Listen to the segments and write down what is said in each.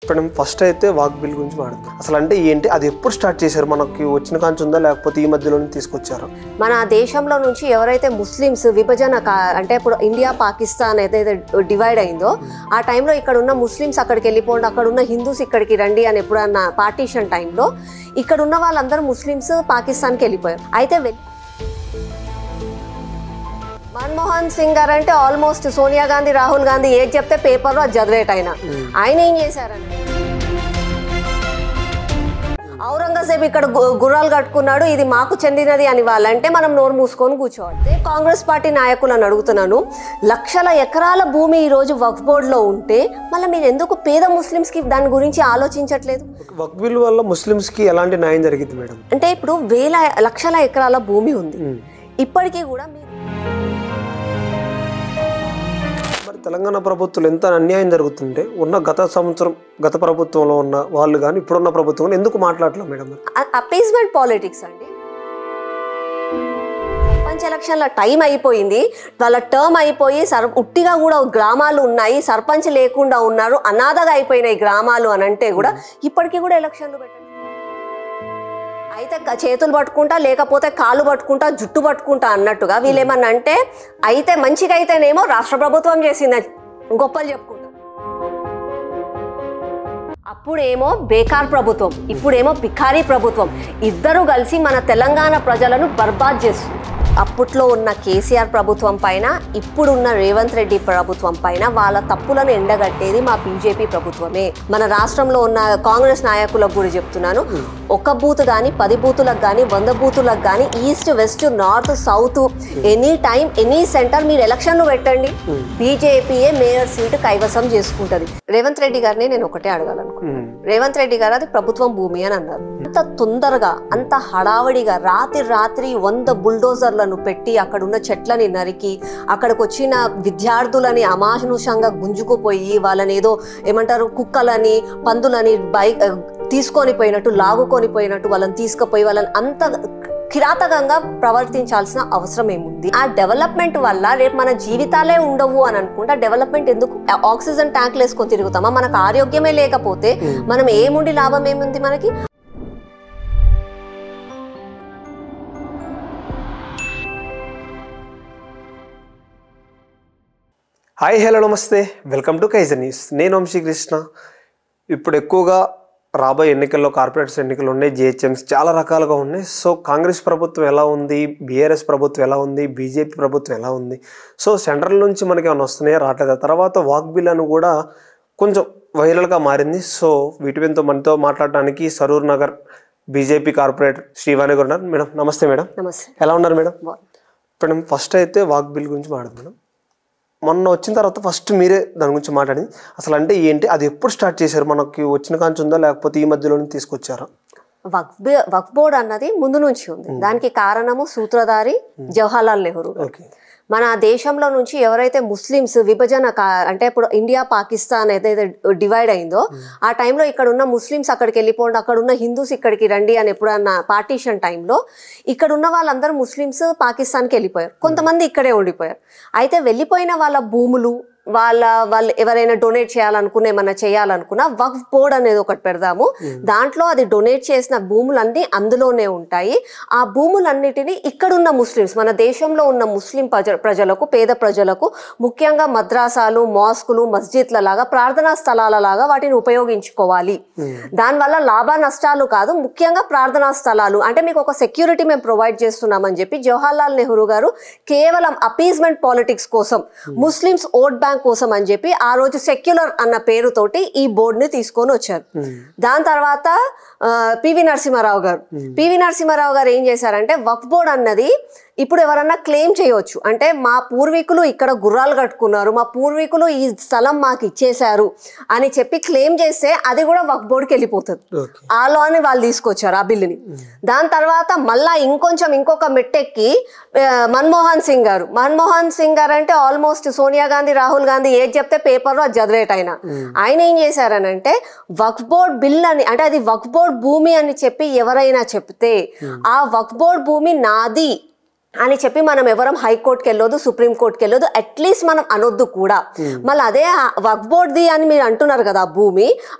ఇప్పుడు ఫస్ట్ అయితే walk bill గురించి మాట్లాడదాం. అసలు అంటే ఏంటి, అది ఎప్పుడు స్టార్ట్ చేశారు, మనకి వచ్చిన కాంచి ఉందా లేకపోతే ఈ మధ్యలోనే తీసుకొచ్చారు? మన దేశంలో నుంచి ఎవరైతే ముస్లిమ్స్ విభజన అంటే ఇప్పుడు ఇండియా పాకిస్తాన్ ఏదైతే డివైడ్ అయిందో ఆ టైంలో ఇక్కడ ఉన్న ముస్లిమ్స్ అక్కడికి వెళ్ళిపోండి, అక్కడ ఉన్న హిందూస్ ఇక్కడికి రండి అని ఎప్పుడన్నా పార్టీషన్ టైంలో ఇక్కడ ఉన్న వాళ్ళందరూ ముస్లిమ్స్ పాకిస్తాన్కి వెళ్ళిపోయారు. అయితే మన్మోహన్ సింగ్ గారు అంటే ఆల్మోస్ట్ సోనియా గాంధీ, రాహుల్ గాంధీ ఏది చెప్తే పేపర్లో అది చదివేట ఆయన ఏం చేశారంటే ఔరంగజేబ్ ఇక్కడ గుర్రాలు కట్టుకున్నాడు, ఇది మాకు చెందినది అని వాళ్ళంటే మనం నోరు మూసుకొని కూర్చోవాలి. కాంగ్రెస్ పార్టీ నాయకులను అడుగుతున్నాను, లక్షల ఎకరాల భూమి ఈ రోజు వక్ఫ్ బోర్డులో ఉంటే మళ్ళీ మీరు ఎందుకు పేద ముస్లిమ్స్కి దాని గురించి ఆలోచించట్లేదు? వక్ఫ్ బిల్ వల్ల ముస్లిమ్స్కి ఎలాంటి న్యాయం జరిగింది మేడం? అంటే ఇప్పుడు లక్షల ఎకరాల భూమి ఉంది, ఇప్పటికీ కూడా మరి తెలంగాణ ప్రభుత్వం ఎంత అన్యాయం జరుగుతుంటే ఉన్న గత ప్రభుత్వంలో ఉన్న వాళ్ళు కానీ ఇప్పుడున్న ప్రభుత్వం ఎందుకు మాట్లాడలేదు మేడం? అపీస్మెంట్ పాలిటిక్స్ అండి. సర్పంచ్ ఎలక్షన్ల టైం అయిపోయింది, వాళ్ళ టర్మ్ అయిపోయి ఉట్టిగా కూడా గ్రామాలు ఉన్నాయి, సర్పంచ్ లేకుండా ఉన్నారు, అనాథగా అయిపోయినాయి గ్రామాలు అని అంటే కూడా ఇప్పటికీ కూడా ఎలక్షన్లు పెట్టండి. అయితే చేతులు పట్టుకుంటా లేకపోతే కాళ్ళు పట్టుకుంటా జుట్టు పట్టుకుంటా అన్నట్టుగా వీళ్ళేమన్నా అంటే అయితే మంచిగా అయితేనేమో రాష్ట్ర ప్రభుత్వం చేసిందని గొప్పలు చెప్పుకుంటారు, అప్పుడేమో బేకార్ ప్రభుత్వం, ఇప్పుడేమో బికారీ ప్రభుత్వం, ఇద్దరు కలిసి మన తెలంగాణ ప్రజలను బర్బాద్ చేస్తుంది. అప్పట్లో ఉన్న కేసీఆర్ ప్రభుత్వం పైన ఇప్పుడున్న రేవంత్ రెడ్డి ప్రభుత్వం పైన వాళ్ళ తప్పులను ఎండగట్టేది మా బీజేపీ ప్రభుత్వమే. మన రాష్ట్రంలో ఉన్న కాంగ్రెస్ నాయకులకు కూడా చెప్తున్నాను, ఒక బూత్ కానీ 10 బూతులకు కానీ 100 బూతులకు కానీ east west north south any time any centre మీరు ఎలక్షన్లు పెట్టండి, బీజేపీయే మేయర్ సీటు కైవసం చేసుకుంటుంది. రేవంత్ రెడ్డి గారిని నేను ఒకటే అడగాలనుకున్నాను. రేవంత్ రెడ్డి గారు అది ప్రభుత్వం భూమి అని అన్నారు. అంత తొందరగా అంత హడావడిగా రాత్రి 100 బుల్డోజర్లను పెట్టి అక్కడున్న చెట్లని నరికి అక్కడికి వచ్చిన విద్యార్థులని అమానుషంగా గుంజుకుపోయి వాళ్ళని ఏదో ఏమంటారు కుక్కలని పందులని తీసుకొని పోయినట్టు లాగుకొని పోయినట్టు వాళ్ళని తీసుకుపోయి వాళ్ళని అంత కిరాతకంగా ప్రవర్తించాల్సిన అవసరం ఏముంది? ఆ డెవలప్మెంట్ వల్ల రేపు మన జీవితాలే ఉండవు అని అనుకుంటా డెవలప్మెంట్ ఎందుకు? ఆక్సిజన్ ట్యాంకులు వేసుకొని తిరుగుతామా? మనకు ఆరోగ్యమే లేకపోతే మనం ఏముండి లాభం ఏముంది మనకి? హాయ్, హలో, నమస్తే, వెల్కమ్ టు కైజర్ న్యూస్. నేను వంశీ కృష్ణ. ఇప్పుడు ఎక్కువగా రాబోయే ఎన్నికల్లో కార్పొరేట్స్ ఎన్నికలు ఉన్నాయి, జిహెచ్ఎంస్ చాలా రకాలుగా ఉన్నాయి. సో కాంగ్రెస్ ప్రభుత్వం ఎలా ఉంది, బీఆర్ఎస్ ప్రభుత్వం ఎలా ఉంది, బీజేపీ ప్రభుత్వం ఎలా ఉంది, సో సెంట్రల్ నుంచి మనకి ఏమైనా వస్తున్నాయో రావట్లేదు. తర్వాత వాక్ బిల్ అని కూడా కొంచెం వైరల్గా మారింది. సో వీటితో మనతో మాట్లాడడానికి సరూర్ నగర్ బీజేపీ కార్పొరేటర్ శ్రీవాణి గారు ఉన్నారు. మేడం నమస్తే. మేడం నమస్తే, ఎలా ఉన్నారు మేడం? ఇప్పుడు ఫస్ట్ అయితే వాక్ బిల్ గురించి మాట్లాడదాం. మేడం మొన్న వచ్చిన తర్వాత ఫస్ట్ మీరే దాని గురించి మాట్లాడింది. అసలు అంటే ఏంటి, అది ఎప్పుడు స్టార్ట్ చేశారు, మనకి వచ్చిన కాంచి ఉందా లేకపోతే ఈ మధ్యలోనే తీసుకొచ్చారా? వక్ఫ్ బోర్డ్ అన్నది ముందు నుంచి ఉంది. దానికి కారణము సూత్రధారి జవహర్లాల్ నెహ్రూ. మన దేశంలో నుంచి ఎవరైతే ముస్లిమ్స్ విభజన అంటే ఇప్పుడు ఇండియా పాకిస్తాన్ ఏదైతే డివైడ్ అయిందో ఆ టైంలో ఇక్కడ ఉన్న ముస్లిమ్స్ అక్కడికి వెళ్ళిపోండి, అక్కడ ఉన్న హిందూస్ ఇక్కడికి రండి అని ఎప్పుడన్నా పార్టీషన్ టైంలో ఇక్కడ ఉన్న వాళ్ళందరూ ముస్లిమ్స్ పాకిస్తాన్కి వెళ్ళిపోయారు, కొంతమంది ఇక్కడే ఉండిపోయారు. అయితే వెళ్ళిపోయిన వాళ్ళ భూములు వాళ్ళు ఎవరైనా డొనేట్ చేయాలనుకున్నా ఏమన్నా చేయాలనుకున్నా వక్ఫ్ బోర్డ్ అనేది ఒకటి పెడదాము, దాంట్లో అది డొనేట్ చేసిన భూములన్నీ అందులోనే ఉంటాయి. ఆ భూములన్నిటినీ ఇక్కడున్న ముస్లిమ్స్, మన దేశంలో ఉన్న ముస్లిం ప్రజలకు, పేద ప్రజలకు, ముఖ్యంగా మద్రాసాలు, మాస్కులు, మస్జిద్ల లాగా ప్రార్థనా స్థలాల లాగా వాటిని ఉపయోగించుకోవాలి. దానివల్ల లాభ నష్టాలు కాదు, ముఖ్యంగా ప్రార్థనా స్థలాలు అంటే మీకు ఒక సెక్యూరిటీ మేము ప్రొవైడ్ చేస్తున్నామని చెప్పి జవహర్లాల్ నెహ్రూ గారు కేవలం అపీస్మెంట్ పాలిటిక్స్ కోసం, ముస్లిమ్స్ ఓట్ బ్యాంక్ కోసం అని చెప్పి ఆ రోజు సెక్యులర్ అన్న పేరుతోటి ఈ బోర్డుని తీసుకొని వచ్చారు. దాని తర్వాత పివి నరసింహారావు గారు ఏం చేశారంటే వక్ఫ్ బోర్డ్ అన్నది ఇప్పుడు ఎవరన్నా క్లెయిమ్ చేయవచ్చు, అంటే మా పూర్వీకులు ఇక్కడ గుర్రాలు కట్టుకున్నారు, మా పూర్వీకులు ఈ స్థలం మాకు ఇచ్చేశారు అని చెప్పి క్లెయిమ్ చేస్తే అది కూడా వక్ఫ్ బోర్డుకి వెళ్ళిపోతుంది. ఆ లాని వాళ్ళు తీసుకొచ్చారు ఆ బిల్లుని. దాని తర్వాత మళ్ళా ఇంకొక మెట్టెక్కి మన్మోహన్ సింగ్ గారు అంటే ఆల్మోస్ట్ సోనియా గాంధీ, రాహుల్ గాంధీ ఏది చెప్తే పేపర్లో అది చదివేట ఆయన ఏం చేశారనంటే వక్ఫ్ బోర్డ్ బిల్ అని, అంటే అది వక్ఫ్ బోర్డ్ భూమి అని చెప్పి ఎవరైనా చెప్తే ఆ వక్ఫ్ బోర్డ్ భూమి నాది అని చెప్పి మనం ఎవరం హైకోర్టుకి వెళ్ళొద్దు, సుప్రీంకోర్టుకి వెళ్ళొద్దు, అట్లీస్ట్ మనం అనొద్దు కూడా. మళ్ళీ అదే వక్ఫ్ బోర్డ్ది అని మీరు అంటున్నారు కదా,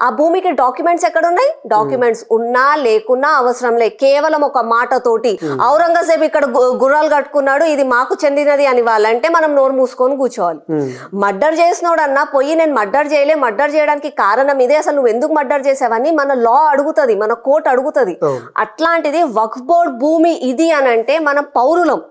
ఆ భూమికి డాక్యుమెంట్స్ ఎక్కడ ఉన్నాయి? డాక్యుమెంట్స్ ఉన్నా లేకున్నా అవసరం లే, కేవలం ఒక మాటతోటి ఔరంగజేబ్ ఇక్కడ గుర్రాలు కట్టుకున్నాడు, ఇది మాకు చెందినది అని వాళ్ళంటే మనం నోరు మూసుకొని కూర్చోవాలి. మర్డర్ చేసినోడన్నా పోయి నేను మర్డర్ చేయలే, మర్డర్ చేయడానికి కారణం ఇదే, అసలు నువ్వు ఎందుకు మర్డర్ చేసావని మన లా అడుగుతుంది, మన కోర్టు అడుగుతుంది. అట్లాంటిది వక్ఫ్ బోర్డ్ భూమి ఇది అని అంటే మనం పౌరులం,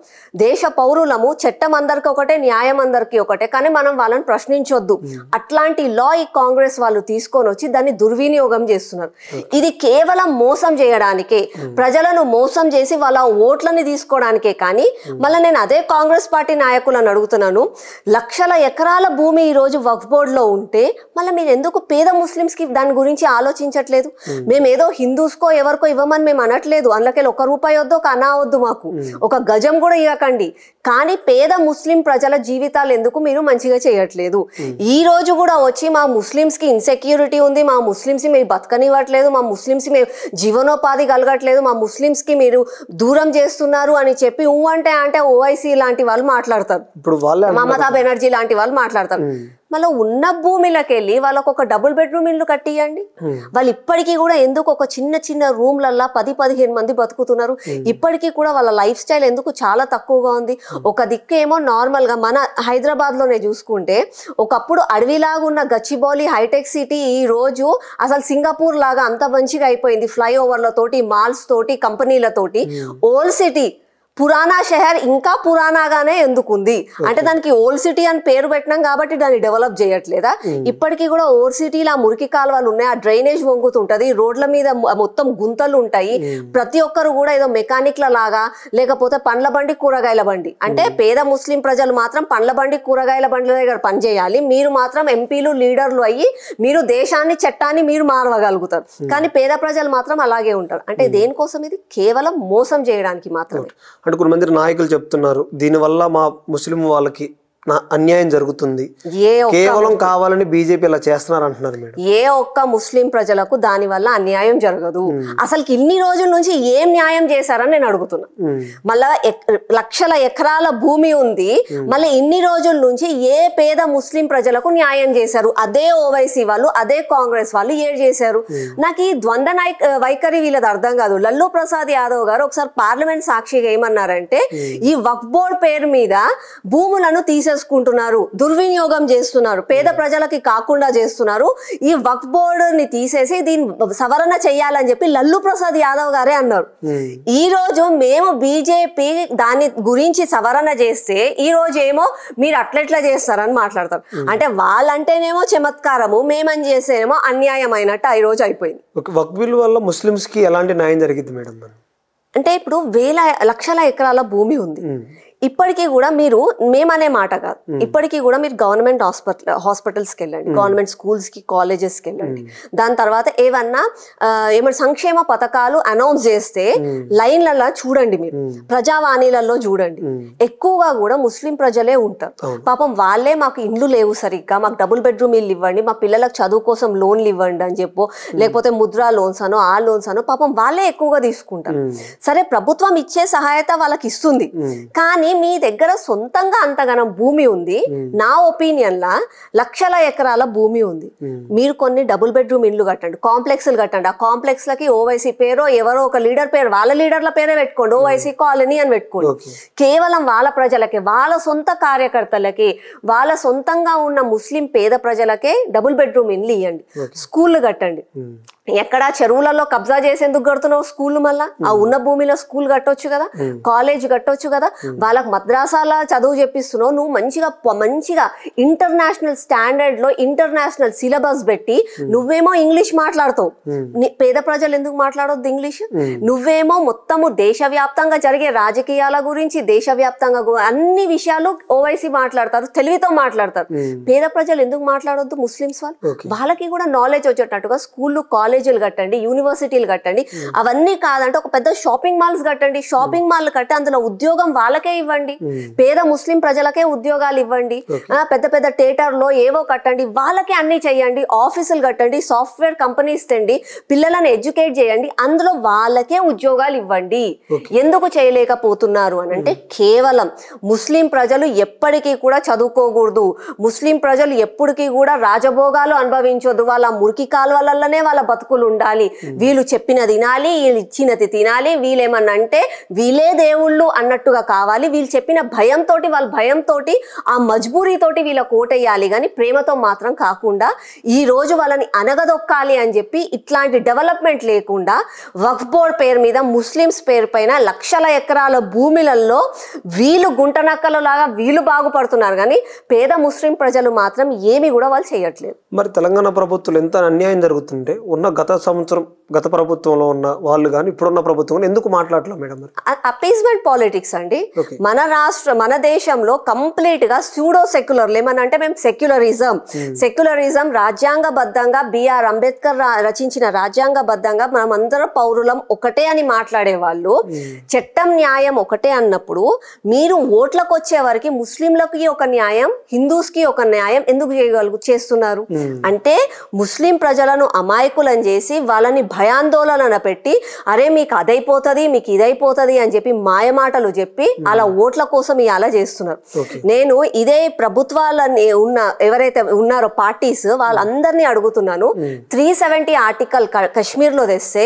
దేశ పౌరులము, చట్టం అందరికి ఒకటే, న్యాయం అందరికి ఒకటే, కానీ మనం వాళ్ళని ప్రశ్నించొద్దు. అట్లాంటి లా ఈ కాంగ్రెస్ వాళ్ళు తీసుకొని వచ్చి దాన్ని దుర్వినియోగం చేస్తున్నారు. ఇది కేవలం మోసం చేయడానికే, ప్రజలను మోసం చేసి వాళ్ళ ఓట్లని తీసుకోవడానికే. కానీ మళ్ళీ నేను అదే కాంగ్రెస్ పార్టీ నాయకులను అడుగుతున్నాను, లక్షల ఎకరాల భూమి ఈ రోజు వక్ఫ్ బోర్డ్ లో ఉంటే మళ్ళీ మీరు ఎందుకు పేద ముస్లిమ్స్ కి దాని గురించి ఆలోచించట్లేదు? మేము ఏదో హిందూస్కో ఎవరికో ఇవ్వమని మేము అనట్లేదు, అందులోకి ₹1 వద్దు, ఒక అనా వద్దు, మాకు ఒక గజం కూడా ఇవ్వకండి. కానీ పేద ముస్లిం ప్రజల జీవితాలు ఎందుకు మీరు మంచిగా చేయట్లేదు? ఈ రోజు కూడా వచ్చి మా ముస్లిమ్స్ కి ఇన్సెక్యూరిటీ ఉంది, మా ముస్లిమ్స్ మీరు బతకనివ్వట్లేదు, మా ముస్లిమ్స్ మీరు జీవనోపాధి కలగట్లేదు, మా ముస్లిమ్స్ కి మీరు దూరం చేస్తున్నారు అని చెప్పి అంటే ఓవైసీ లాంటి వాళ్ళు మాట్లాడతారు, ఇప్పుడు మమతా బెనర్జీ లాంటి వాళ్ళు మాట్లాడతారు. మళ్ళీ ఉన్న భూమిలోకి వెళ్ళి వాళ్ళకు ఒక డబుల్ బెడ్రూమ్ ఇల్లు కట్టియండి. వాళ్ళు ఇప్పటికీ కూడా ఎందుకు ఒక చిన్న చిన్న రూమ్లల్లా 10-15 మంది బతుకుతున్నారు? ఇప్పటికీ కూడా వాళ్ళ లైఫ్ స్టైల్ ఎందుకు చాలా తక్కువగా ఉంది? ఒక దిక్కేమో నార్మల్ గా మన హైదరాబాద్ లోనే చూసుకుంటే ఒకప్పుడు అడవిలాగా ఉన్న గచ్చిబౌలి హైటెక్ సిటీ ఈ రోజు అసలు సింగపూర్ లాగా అంత మంచిగా అయిపోయింది, ఫ్లైఓవర్లతోటి, మాల్స్ తోటి, కంపెనీలతోటి. ఓల్డ్ సిటీ పురాణా షహర్ ఇంకా పురాణాగానే ఎందుకుంది అంటే దానికి ఓల్డ్ సిటీ అని పేరు పెట్టినాం కాబట్టి దాన్ని డెవలప్ చేయట్లేదా? ఇప్పటికీ కూడా ఓల్డ్ సిటీలో ఆ మురికి కాలువలు ఉన్నాయి, ఆ డ్రైనేజ్ వంగుతుంటది, రోడ్ల మీద మొత్తం గుంతలు ఉంటాయి. ప్రతి ఒక్కరు కూడా ఏదో మెకానిక్ల లాగా, లేకపోతే పండ్ల బండి, కూరగాయల బండి, అంటే పేద ముస్లిం ప్రజలు మాత్రం పండ్ల బండి, కూరగాయల బండ్ల దగ్గర పనిచేయాలి, మీరు మాత్రం ఎంపీలు, లీడర్లు అయ్యి మీరు దేశాన్ని, చట్టాన్ని మీరు మారవగలుగుతారు. కానీ పేద ప్రజలు మాత్రం అలాగే ఉంటారు. అంటే దేనికోసం? ఇది కేవలం మోసం చేయడానికి మాత్రమే. అంటే కొంతమంది నాయకులు చెప్తున్నారు దీనివల్ల మా ముస్లిం వాళ్ళకి అన్యాయం జరుగుతుంది, కేవలం కావాలని బీజేపీ ఇలా చేస్తున్నారు అంటున్నారు మేడం. ఏ ఒక్క ముస్లిం ప్రజలకు దాని వల్ల అన్యాయం జరగదు. అసలు ఇన్ని రోజుల నుంచి ఏం న్యాయం చేశారని నేను అడుగుతున్నా. మళ్ళా లక్షల ఎకరాల భూమి ఉంది, మళ్ళీ ఇన్ని రోజుల నుంచి ఏ పేద ముస్లిం ప్రజలకు న్యాయం చేశారు? అదే ఓవైసీ వాళ్ళు, అదే కాంగ్రెస్ వాళ్ళు ఏం చేశారు? నాకు ఈ ద్వంద్వ వైఖరి వీళ్ళది అర్థం కాదు. లల్లూ ప్రసాద్ యాదవ్ గారు ఒకసారి పార్లమెంట్ సాక్షిగా ఏమన్నారంటే, ఈ వక్ఫ్ బోర్డ్ పేరు మీద భూములను తీసేసుకుంటున్నారు, దుర్వినియోగం చేస్తున్నారు, పేద ప్రజలకి కాకుండా చేస్తున్నారు, ఈ వక్ఫ్ బోర్డు ని తీసేసి దీన్ని సవరణ చేయాలని చెప్పి లల్లూ ప్రసాద్ యాదవ్ గారే అన్నారు. ఈ రోజు మేము బీజేపీ దాని గురించి సవరణ చేస్తే ఈ రోజు ఏమో మీరు అట్లెట్లా చేస్తారని మాట్లాడతారు. అంటే వాళ్ళంటేనేమో చమత్కారము, మేమని చేసేమో అన్యాయం అయినట్టు ఈ రోజు అయిపోయింది. వక్ఫ్ బిల్ వల్ల ముస్లిమ్స్ కి ఎలాంటి న్యాయం జరిగింది మేడం? అంటే ఇప్పుడు లక్షల ఎకరాల భూమి ఉంది, ఇప్పటికీ కూడా మీరు మేమనే మాట కాదు, ఇప్పటికీ కూడా మీరు గవర్నమెంట్ హాస్పిటల్స్కి వెళ్ళండి, గవర్నమెంట్ స్కూల్స్కి, కాలేజెస్కి వెళ్ళండి. దాని తర్వాత ఏమన్నా సంక్షేమ పథకాలు అనౌన్స్ చేస్తే లైన్లలో చూడండి, మీరు ప్రజావాణిలలో చూడండి, ఎక్కువగా కూడా ముస్లిం ప్రజలే ఉంటారు. పాపం వాళ్ళే మాకు ఇండ్లు లేవు సరిగ్గా, మాకు డబుల్ బెడ్రూమ్ ఇల్లు ఇవ్వండి, మా పిల్లలకు చదువు కోసం లోన్లు ఇవ్వండి అని చెప్పో, లేకపోతే ముద్రా లోన్స్ అనో ఆ లోన్స్ అనో పాపం వాళ్ళే ఎక్కువగా తీసుకుంటారు. సరే ప్రభుత్వం ఇచ్చే సహాయత వాళ్ళకి ఇస్తుంది, కానీ మీ దగ్గర సొంతంగా అంతగానం భూమి ఉంది, నా ఒపీనియన్ లా లక్షల ఎకరాల భూమి ఉంది, మీరు కొన్ని డబుల్ బెడ్రూమ్ ఇల్లు కట్టండి, కాంప్లెక్స్లు కట్టండి. ఆ కాంప్లెక్స్ లకి ఓవైసీ పేరో ఎవరో ఒక లీడర్ పేరు, వాళ్ళ లీడర్ల పేరే పెట్టుకోండి, ఓవైసీ కాలనీ అని పెట్టుకోండి. కేవలం వాళ్ళ ప్రజలకే, వాళ్ళ సొంత కార్యకర్తలకి, వాళ్ళ సొంతంగా ఉన్న ముస్లిం పేద ప్రజలకే డబుల్ బెడ్రూమ్ ఇల్లు ఇవ్వండి. స్కూళ్ళు కట్టండి. ఎక్కడా చెరువులలో కబ్జా చేసేందుకు కడుతున్నావు స్కూల్? మళ్ళా ఆ ఉన్న భూమిలో స్కూల్ కట్టొచ్చు కదా, కాలేజ్ కట్టొచ్చు కదా, వాళ్ళకి మద్రాసాల చదువు చెప్పిస్తున్నావు. నువ్వు మంచిగా ఇంటర్నేషనల్ స్టాండర్డ్ లో ఇంటర్నేషనల్ సిలబస్ పెట్టి నువ్వేమో ఇంగ్లీష్ మాట్లాడతావు, పేద ప్రజలు ఎందుకు మాట్లాడొద్దు ఇంగ్లీష్? నువ్వేమో మొత్తము దేశవ్యాప్తంగా జరిగే రాజకీయాల గురించి, దేశవ్యాప్తంగా అన్ని విషయాలు ఓవైసీ మాట్లాడతారు, తెలివితో మాట్లాడతారు. పేద ప్రజలు ఎందుకు మాట్లాడొద్దు? ముస్లిమ్స్ వాళ్ళకి కూడా నాలెడ్జ్ వచ్చేటట్టుగా స్కూళ్ళు, కాలేజీలు కట్టండి, యూనివర్సిటీలు కట్టండి. అవన్నీ కాదంటే ఒక పెద్ద షాపింగ్ మాల్స్ కట్టండి, షాపింగ్ మాల్ కట్టి అందులో ఉద్యోగం వాళ్ళకే ఇవ్వండి, పేద ముస్లిం ప్రజలకే ఉద్యోగాలు ఇవ్వండి, పెద్ద పెద్ద థియేటర్లో ఏవో కట్టండి, వాళ్ళకే అన్ని చేయండి, ఆఫీసులు కట్టండి, సాఫ్ట్వేర్ కంపెనీస్ తెండి, పిల్లలను ఎడ్యుకేట్ చేయండి, అందులో వాళ్ళకే ఉద్యోగాలు ఇవ్వండి. ఎందుకు చేయలేకపోతున్నారు అని అంటే కేవలం ముస్లిం ప్రజలు ఎప్పటికీ కూడా చదువుకోకూడదు, ముస్లిం ప్రజలు ఎప్పటికీ కూడా రాజభోగాలు అనుభవించొద్దు, వాళ్ళ మురికి కాలువలలోనే వాళ్ళ బతుకులు ఉండాలి, వీళ్ళు చెప్పినది తినాలి, వీళ్ళు ఇచ్చినది తినాలి, వీళ్ళేమన్నా అంటే వీళ్ళే దేవుళ్ళు అన్నట్టుగా కావాలి, వీళ్ళు చెప్పిన భయంతో వాళ్ళ భయంతో ఆ మజ్బూరీతోటి వీళ్ళ కోటేయాలి, కానీ ప్రేమతో మాత్రం కాకుండా ఈ రోజు వాళ్ళని అనగదొక్కాలి అని చెప్పి ఇట్లాంటి డెవలప్మెంట్ లేకుండా వక్ఫ్ బోర్డ్ పేరు మీద ముస్లిమ్స్ పేరు పైన లక్షల ఎకరాల భూములలో వీళ్ళు గుంటనక్కల లాగా వీళ్ళు బాగుపడుతున్నారు, కానీ పేద ముస్లిం ప్రజలు మాత్రం ఏమి కూడా వాళ్ళు చేయట్లేదు. మరి తెలంగాణ ప్రభుత్వం ఎంత అన్యాయం జరుగుతుంటే ఉన్న గత ప్రభుత్వంలో ఉన్న వాళ్ళు కానీ ఇప్పుడున్న ప్రభుత్వం ఎందుకు మాట్లాడలేదు మేడం? అపీస్మెంట్ పాలిటిక్స్ అండి. మన దేశంలో కంప్లీట్ గా సూడో సెక్యులర్ ఏమనంటే మేము సెక్యులరిజం రాజ్యాంగబద్ధంగా బిఆర్ అంబేద్కర్ రచించిన రాజ్యాంగబద్ధంగా మనం అందరం పౌరులం ఒకటే అని మాట్లాడే వాళ్ళు చట్టం న్యాయం ఒకటే అన్నప్పుడు మీరు ఓట్లకు వచ్చే వరకు ముస్లింలకి ఒక న్యాయం, హిందూస్ కి ఒక న్యాయం ఎందుకు చేస్తున్నారు అంటే ముస్లిం ప్రజలను అమాయకులను చేసి వాళ్ళని భయాందోళన పెట్టి అరే మీకు అదైపోతుంది మీకు ఇదైపోతుంది అని చెప్పి మాయమాటలు చెప్పి అలా ఓట్ల కోసం అలా చేస్తున్నారు. నేను ఇదే ప్రభుత్వాలని ఎవరైతే ఉన్నారో పార్టీస్ వాళ్ళందరినీ అడుగుతున్నాను, 370 ఆర్టికల్ కశ్మీర్ లో తెస్తే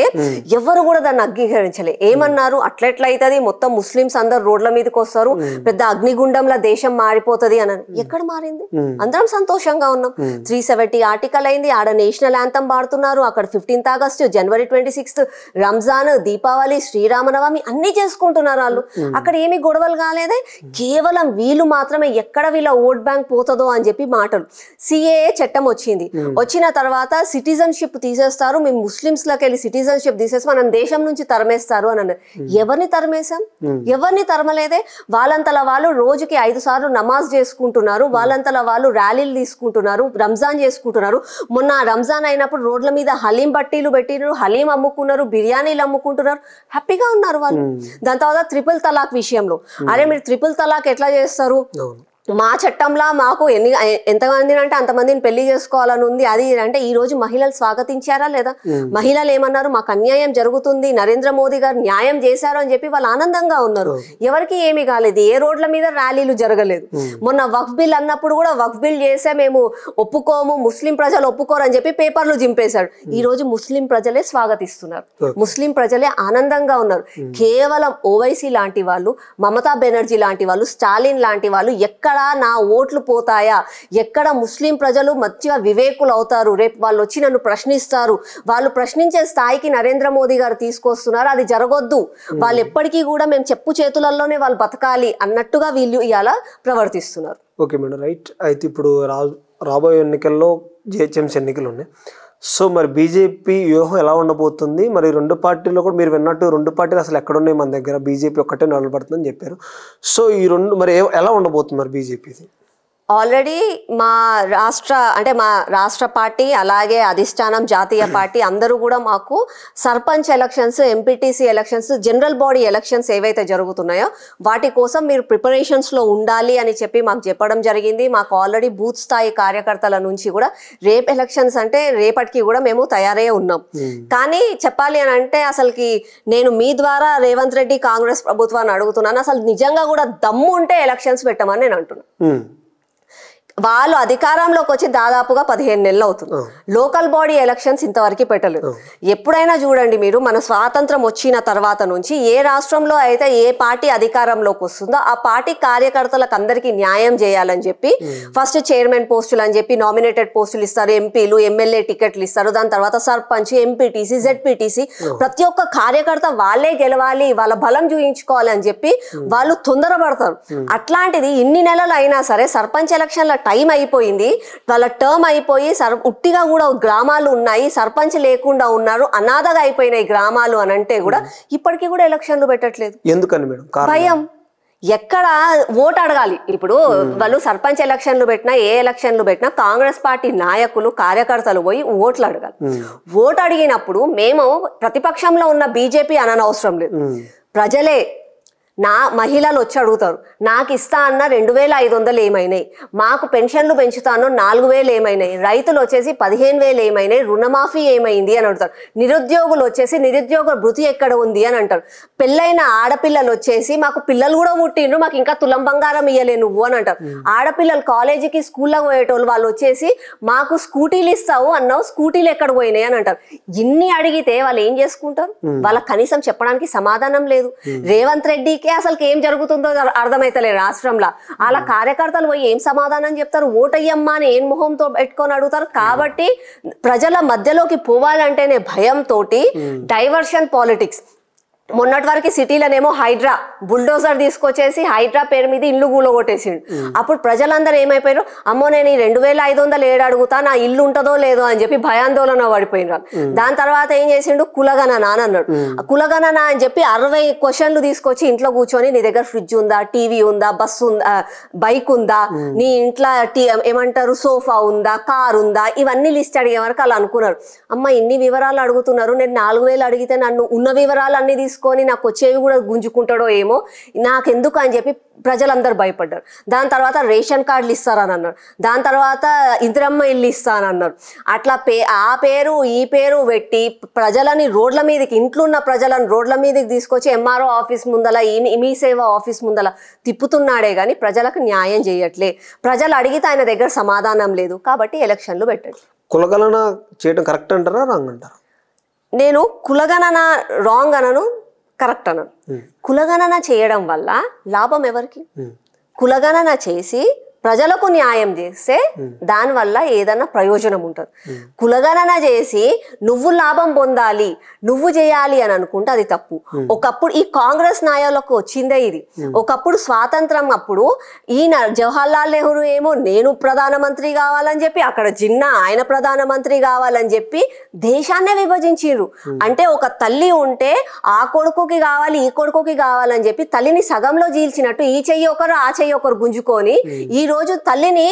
ఎవరు కూడా దాన్ని అంగీకరించలే. ఏమన్నారు, అట్లెట్లయితుంది మొత్తం ముస్లింస్ అందరు రోడ్ల మీదకి వస్తారు, పెద్ద అగ్నిగుండంలో దేశం మారిపోతుంది అన్నారు. ఎక్కడ మారింది? అందరం సంతోషంగా ఉన్నాం. 370 ఆర్టికల్ అయింది, ఆడ నేషనల్ యాంథమ్ పాడుతున్నారు, అక్కడ 15th ఆగస్టు, జనవరి 26 రంజాన్, దీపావళి, శ్రీరామనవమి అన్ని చేసుకుంటున్నారు వాళ్ళు. అక్కడ ఏమి గొడవలు కాలేదే. కేవలం వీళ్ళు మాత్రమే ఎక్కడ వీళ్ళ ఓట్ బ్యాంక్ పోతుందో అని చెప్పి మాటలు. సిఏఏ చట్టం వచ్చిన తర్వాత సిటిజన్షిప్ తీసేస్తారు, మేము ముస్లింస్ లోకి వెళ్ళి సిటిజన్షిప్ తీసేసి మనం దేశం నుంచి తరిమేస్తారు అని అన్నారు. ఎవరిని తరిమేశాం? ఎవరిని తరమలేదే. వాళ్ళంతలా వాళ్ళు రోజుకి 5 సార్లు నమాజ్ చేసుకుంటున్నారు, వాళ్ళంతలా వాళ్ళు ర్యాలీలు తీసుకుంటున్నారు, రంజాన్ చేసుకుంటున్నారు. మొన్న రంజాన్ అయినప్పుడు రోడ్ల మీద హలీం బట్టీలు పెట్టినారు, హలీం అమ్ముకున్నారు, బిర్యానీలు అమ్ముకుంటున్నారు, హ్యాపీగా ఉన్నారు వాళ్ళు. దాని తర్వాత ట్రిపుల్ తలాక్ విషయంలో అరే మీరు ట్రిపుల్ తలాక్ ఎట్లా చేస్తారు, మా చట్టంలా మాకు ఎంతమందిని అంటే అంతమందిని పెళ్లి చేసుకోవాలని ఉంది అది అంటే ఈ రోజు మహిళలు స్వాగతించారా లేదా? మహిళలు ఏమన్నారు, మాకు అన్యాయం జరుగుతుంది, నరేంద్ర మోదీ గారు న్యాయం చేశారు అని చెప్పి వాళ్ళు ఆనందంగా ఉన్నారు. ఎవరికి ఏమీ కాలేదు, ఏ రోడ్ల మీద ర్యాలీలు జరగలేదు. మొన్న వక్ఫ్ బిల్ అన్నప్పుడు కూడా వక్ఫ్ బిల్ చేసే మేము ఒప్పుకోము, ముస్లిం ప్రజలు ఒప్పుకోరు అని చెప్పి పేపర్లు జింపేశాడు. ఈ రోజు ముస్లిం ప్రజలే స్వాగతిస్తున్నారు, ముస్లిం ప్రజలే ఆనందంగా ఉన్నారు. కేవలం ఓవైసీ లాంటి వాళ్ళు, మమతా బెనర్జీ లాంటి వాళ్ళు, స్టాలిన్ లాంటి వాళ్ళు ఎక్కడ నా ఓట్లు పోతాయా, ఎక్కడ ముస్లిం ప్రజలు మంచిగా వివేకులు అవుతారు, రేపు వాళ్ళు వచ్చి నన్ను ప్రశ్నిస్తారు, వాళ్ళు ప్రశ్నించే స్థాయికి నరేంద్ర మోదీ గారు తీసుకొస్తున్నారు, అది జరగొద్దు, వాళ్ళు ఎప్పటికీ కూడా మేము చెప్పు చేతులలోనే వాళ్ళు బతకాలి అన్నట్టుగా వీళ్ళు ఇలా ప్రవర్తిస్తున్నారు. Okay madam, right. అయితే ఇప్పుడు రాబోయే ఎన్నికల్లో జిహెచ్ఎంసీ ఎన్నికలు ఉన్నాయి. సో మరి బీజేపీ వ్యూహం ఎలా ఉండబోతుంది? మరి రెండు పార్టీలో కూడా మీరు విన్నట్టు రెండు పార్టీలు అసలు ఎక్కడున్నాయి మన దగ్గర, బీజేపీ ఒక్కటే నిలబడుతుందని చెప్పారు. సో ఈ రెండు మరి ఎలా ఉండబోతుంది మరి బీజేపీది? ఆల్రెడీ మా రాష్ట్ర పార్టీ అలాగే అధిష్టానం జాతీయ పార్టీ అందరూ కూడా మాకు sarpanch elections, MPTC elections, general body elections ఏవైతే జరుగుతున్నాయో వాటి కోసం మీరు ప్రిపరేషన్స్లో ఉండాలి అని చెప్పి మాకు చెప్పడం జరిగింది. మాకు ఆల్రెడీ బూత్ స్థాయి కార్యకర్తల నుంచి కూడా రేపు ఎలక్షన్స్ అంటే రేపటికి కూడా మేము తయారై ఉన్నాం. కానీ చెప్పాలి అని అంటే అసలుకి నేను మీ ద్వారా రేవంత్ రెడ్డి కాంగ్రెస్ ప్రభుత్వాన్ని అడుగుతున్నాను, అసలు నిజంగా కూడా దమ్ము ఉంటే ఎలక్షన్స్ పెట్టమని నేను అంటున్నాను. వాళ్ళు అధికారంలోకి వచ్చి దాదాపుగా 15 నెలలు అవుతుంది. లోకల్ బాడీ ఎలక్షన్స్ ఇంతవరకు పెట్టలేదు. ఎప్పుడైనా చూడండి మీరు, మన స్వాతంత్రం వచ్చిన తర్వాత నుంచి ఏ రాష్ట్రంలో అయితే ఏ పార్టీ అధికారంలోకి వస్తుందో ఆ పార్టీ కార్యకర్తలకు అందరికీ న్యాయం చేయాలని చెప్పి ఫస్ట్ చైర్మన్ పోస్టులు అని చెప్పి నామినేటెడ్ పోస్టులు ఇస్తారు, ఎంపీలు ఎమ్మెల్యే టికెట్లు ఇస్తారు, దాని తర్వాత సర్పంచ్, ఎంపీటీసీ, జెడ్పీటీసీ, ప్రతి ఒక్క కార్యకర్త వాళ్ళే గెలవాలి, వాళ్ళ బలం చూయించుకోవాలి అని చెప్పి వాళ్ళు తొందరపడతారు. అట్లాంటిది ఇన్ని నెలలు అయినా సరే సర్పంచ్ ఎలక్షన్ల టైం అయిపోయింది, వాళ్ళ టర్మ్ అయిపోయి ఉట్టిగా కూడా గ్రామాలు ఉన్నాయి, సర్పంచ్ లేకుండా ఉన్నారు, అనాథగా అయిపోయినాయి గ్రామాలు అని అంటే కూడా ఇప్పటికీ కూడా ఎలక్షన్లు పెట్టట్లేదు. ఎందుకని మేడం? భయం. ఎక్కడ ఓటు అడగాలి? ఇప్పుడు వాళ్ళు సర్పంచ్ ఎలక్షన్లు పెట్టినా ఏ ఎలక్షన్లు పెట్టినా కాంగ్రెస్ పార్టీ నాయకులు కార్యకర్తలు పోయి ఓట్లు అడగాలి. ఓటు అడిగినప్పుడు మేము ప్రతిపక్షంలో ఉన్న బీజేపీ అననవసరం లేదు, ప్రజలే నా మహిళలు వచ్చి అడుగుతారు, నాకు ఇస్తా అన్న 2500 ఏమైనాయి, మాకు పెన్షన్లు పెంచుతాను 4000 ఏమైనాయి, రైతులు వచ్చేసి 15000 ఏమైనాయి, రుణమాఫీ ఏమైంది అని అడుగుతారు. నిరుద్యోగులు వచ్చేసి నిరుద్యోగ భృతి ఎక్కడ ఉంది అని అంటారు. పెళ్ళైన ఆడపిల్లలు వచ్చేసి మాకు పిల్లలు కూడా పుట్టిండ్రు, మాకు ఇంకా తులం బంగారం ఇయ్యలే నువ్వు అని అంటారు. ఆడపిల్లలు కాలేజీకి స్కూల్లో పోయేటోళ్ళు వాళ్ళు వచ్చేసి మాకు స్కూటీలు ఇస్తావు అన్నావు, స్కూటీలు ఎక్కడ పోయినాయి అని అంటారు. ఇన్ని అడిగితే వాళ్ళు ఏం చేసుకుంటారు? వాళ్ళకి కనీసం చెప్పడానికి సమాధానం లేదు. రేవంత్ రెడ్డికి అసలు ఏం జరుగుతుందో అర్థమైతలేదు రాష్ట్రంలో. అలా కార్యకర్తలు పోయి ఏం సమాధానం చెప్తారు? ఓటయ్యమ్మా అని ఏం మొహంతో పెట్టుకొని అడుగుతారు. కాబట్టి ప్రజల మధ్యలోకి పోవాలంటేనే భయంతో డైవర్షన్ పాలిటిక్స్. మొన్నటి వరకు సిటీలోనేమో హైడ్రా బుల్డోజర్ తీసుకొచ్చేసి హైడ్రా పేరు మీద ఇల్లు కూలగొట్టేసిండు. అప్పుడు ప్రజలందరూ ఏమైపోయారు, అమ్మో నేను ఈ 2500 ఏడు అడుగుతా, నా ఇల్లు ఉంటుందో లేదో అని చెప్పి భయాందోళన పడిపోయినారు. దాని తర్వాత ఏం చేసిండు, కులగణన అని అన్నాడు. కులగణన అని చెప్పి 60 క్వశ్చన్లు తీసుకొచ్చి ఇంట్లో కూర్చొని నీ దగ్గర ఫ్రిడ్జ్ ఉందా, టీవీ ఉందా, బస్సు ఉందా, బైక్ ఉందా, నీ ఇంట్లో ఏమంటారు సోఫా ఉందా, కార్ ఉందా, ఇవన్నీ లిస్ట్ అడిగే వరకు అలా అనుకున్నారు. అమ్మ ఇన్ని వివరాలు అడుగుతున్నారు, నేను 4000 అడిగితే నన్ను ఉన్న వివరాలు అన్ని తీసుకొని నాకు వచ్చేవి కూడా గుంజుకుంటాడో ఏమో, నాకెందుకు అని చెప్పి ప్రజలందరూ భయపడ్డారు. దాని తర్వాత రేషన్ కార్డులు ఇస్తారని అన్నారు. దాని తర్వాత ఇందిరమ్మ ఇల్లు ఇస్తానన్నారు. అట్లా ఆ పేరు ఈ పేరు పెట్టి ప్రజలని రోడ్ల మీదకి, ఇంట్లో ఉన్న ప్రజలను రోడ్ల మీదకి తీసుకొచ్చి ఎంఆర్ఓ ఆఫీస్ ముందల, మీ సేవ ఆఫీస్ ముందల తిప్పుతున్నాడే కానీ ప్రజలకు న్యాయం చేయట్లే. ప్రజలు అడిగితే ఆయన దగ్గర సమాధానం లేదు. కాబట్టి ఎలక్షన్లు పెట్టండి. కులగణన చేయడం కరెక్ట్ అంటారా రాంగ్ అంటారా? నేను కులగణన రాంగ్ అనను, కరెక్ట్ అనను. కులగణన చేయడం వల్ల లాభం ఎవరికి? కులగణన చేసి ప్రజలకు న్యాయం చేస్తే దానివల్ల ఏదన్నా ప్రయోజనం ఉంటుంది. కులగణన చేసి నువ్వు లాభం పొందాలి, నువ్వు చేయాలి అని అనుకుంటే అది తప్పు. ఒకప్పుడు ఈ కాంగ్రెస్ నాయకులకు వచ్చిందే ఇది. ఒకప్పుడు స్వాతంత్రం అప్పుడు ఈయన జవహర్లాల్ నెహ్రూ ఏమో నేను ప్రధానమంత్రి కావాలని చెప్పి, అక్కడ జిన్నా ఆయన ప్రధానమంత్రి కావాలని చెప్పి దేశాన్నే విభజించారు. అంటే ఒక తల్లి ఉంటే ఆ కొడుకుకి కావాలి ఈ కొడుకుకి కావాలని చెప్పి తల్లిని సగంలో జీల్చినట్టు ఈ చెయ్యి ఒకరు ఆ చెయ్యి ఒకరు గుంజుకొని ఈ రోజు తల్లిని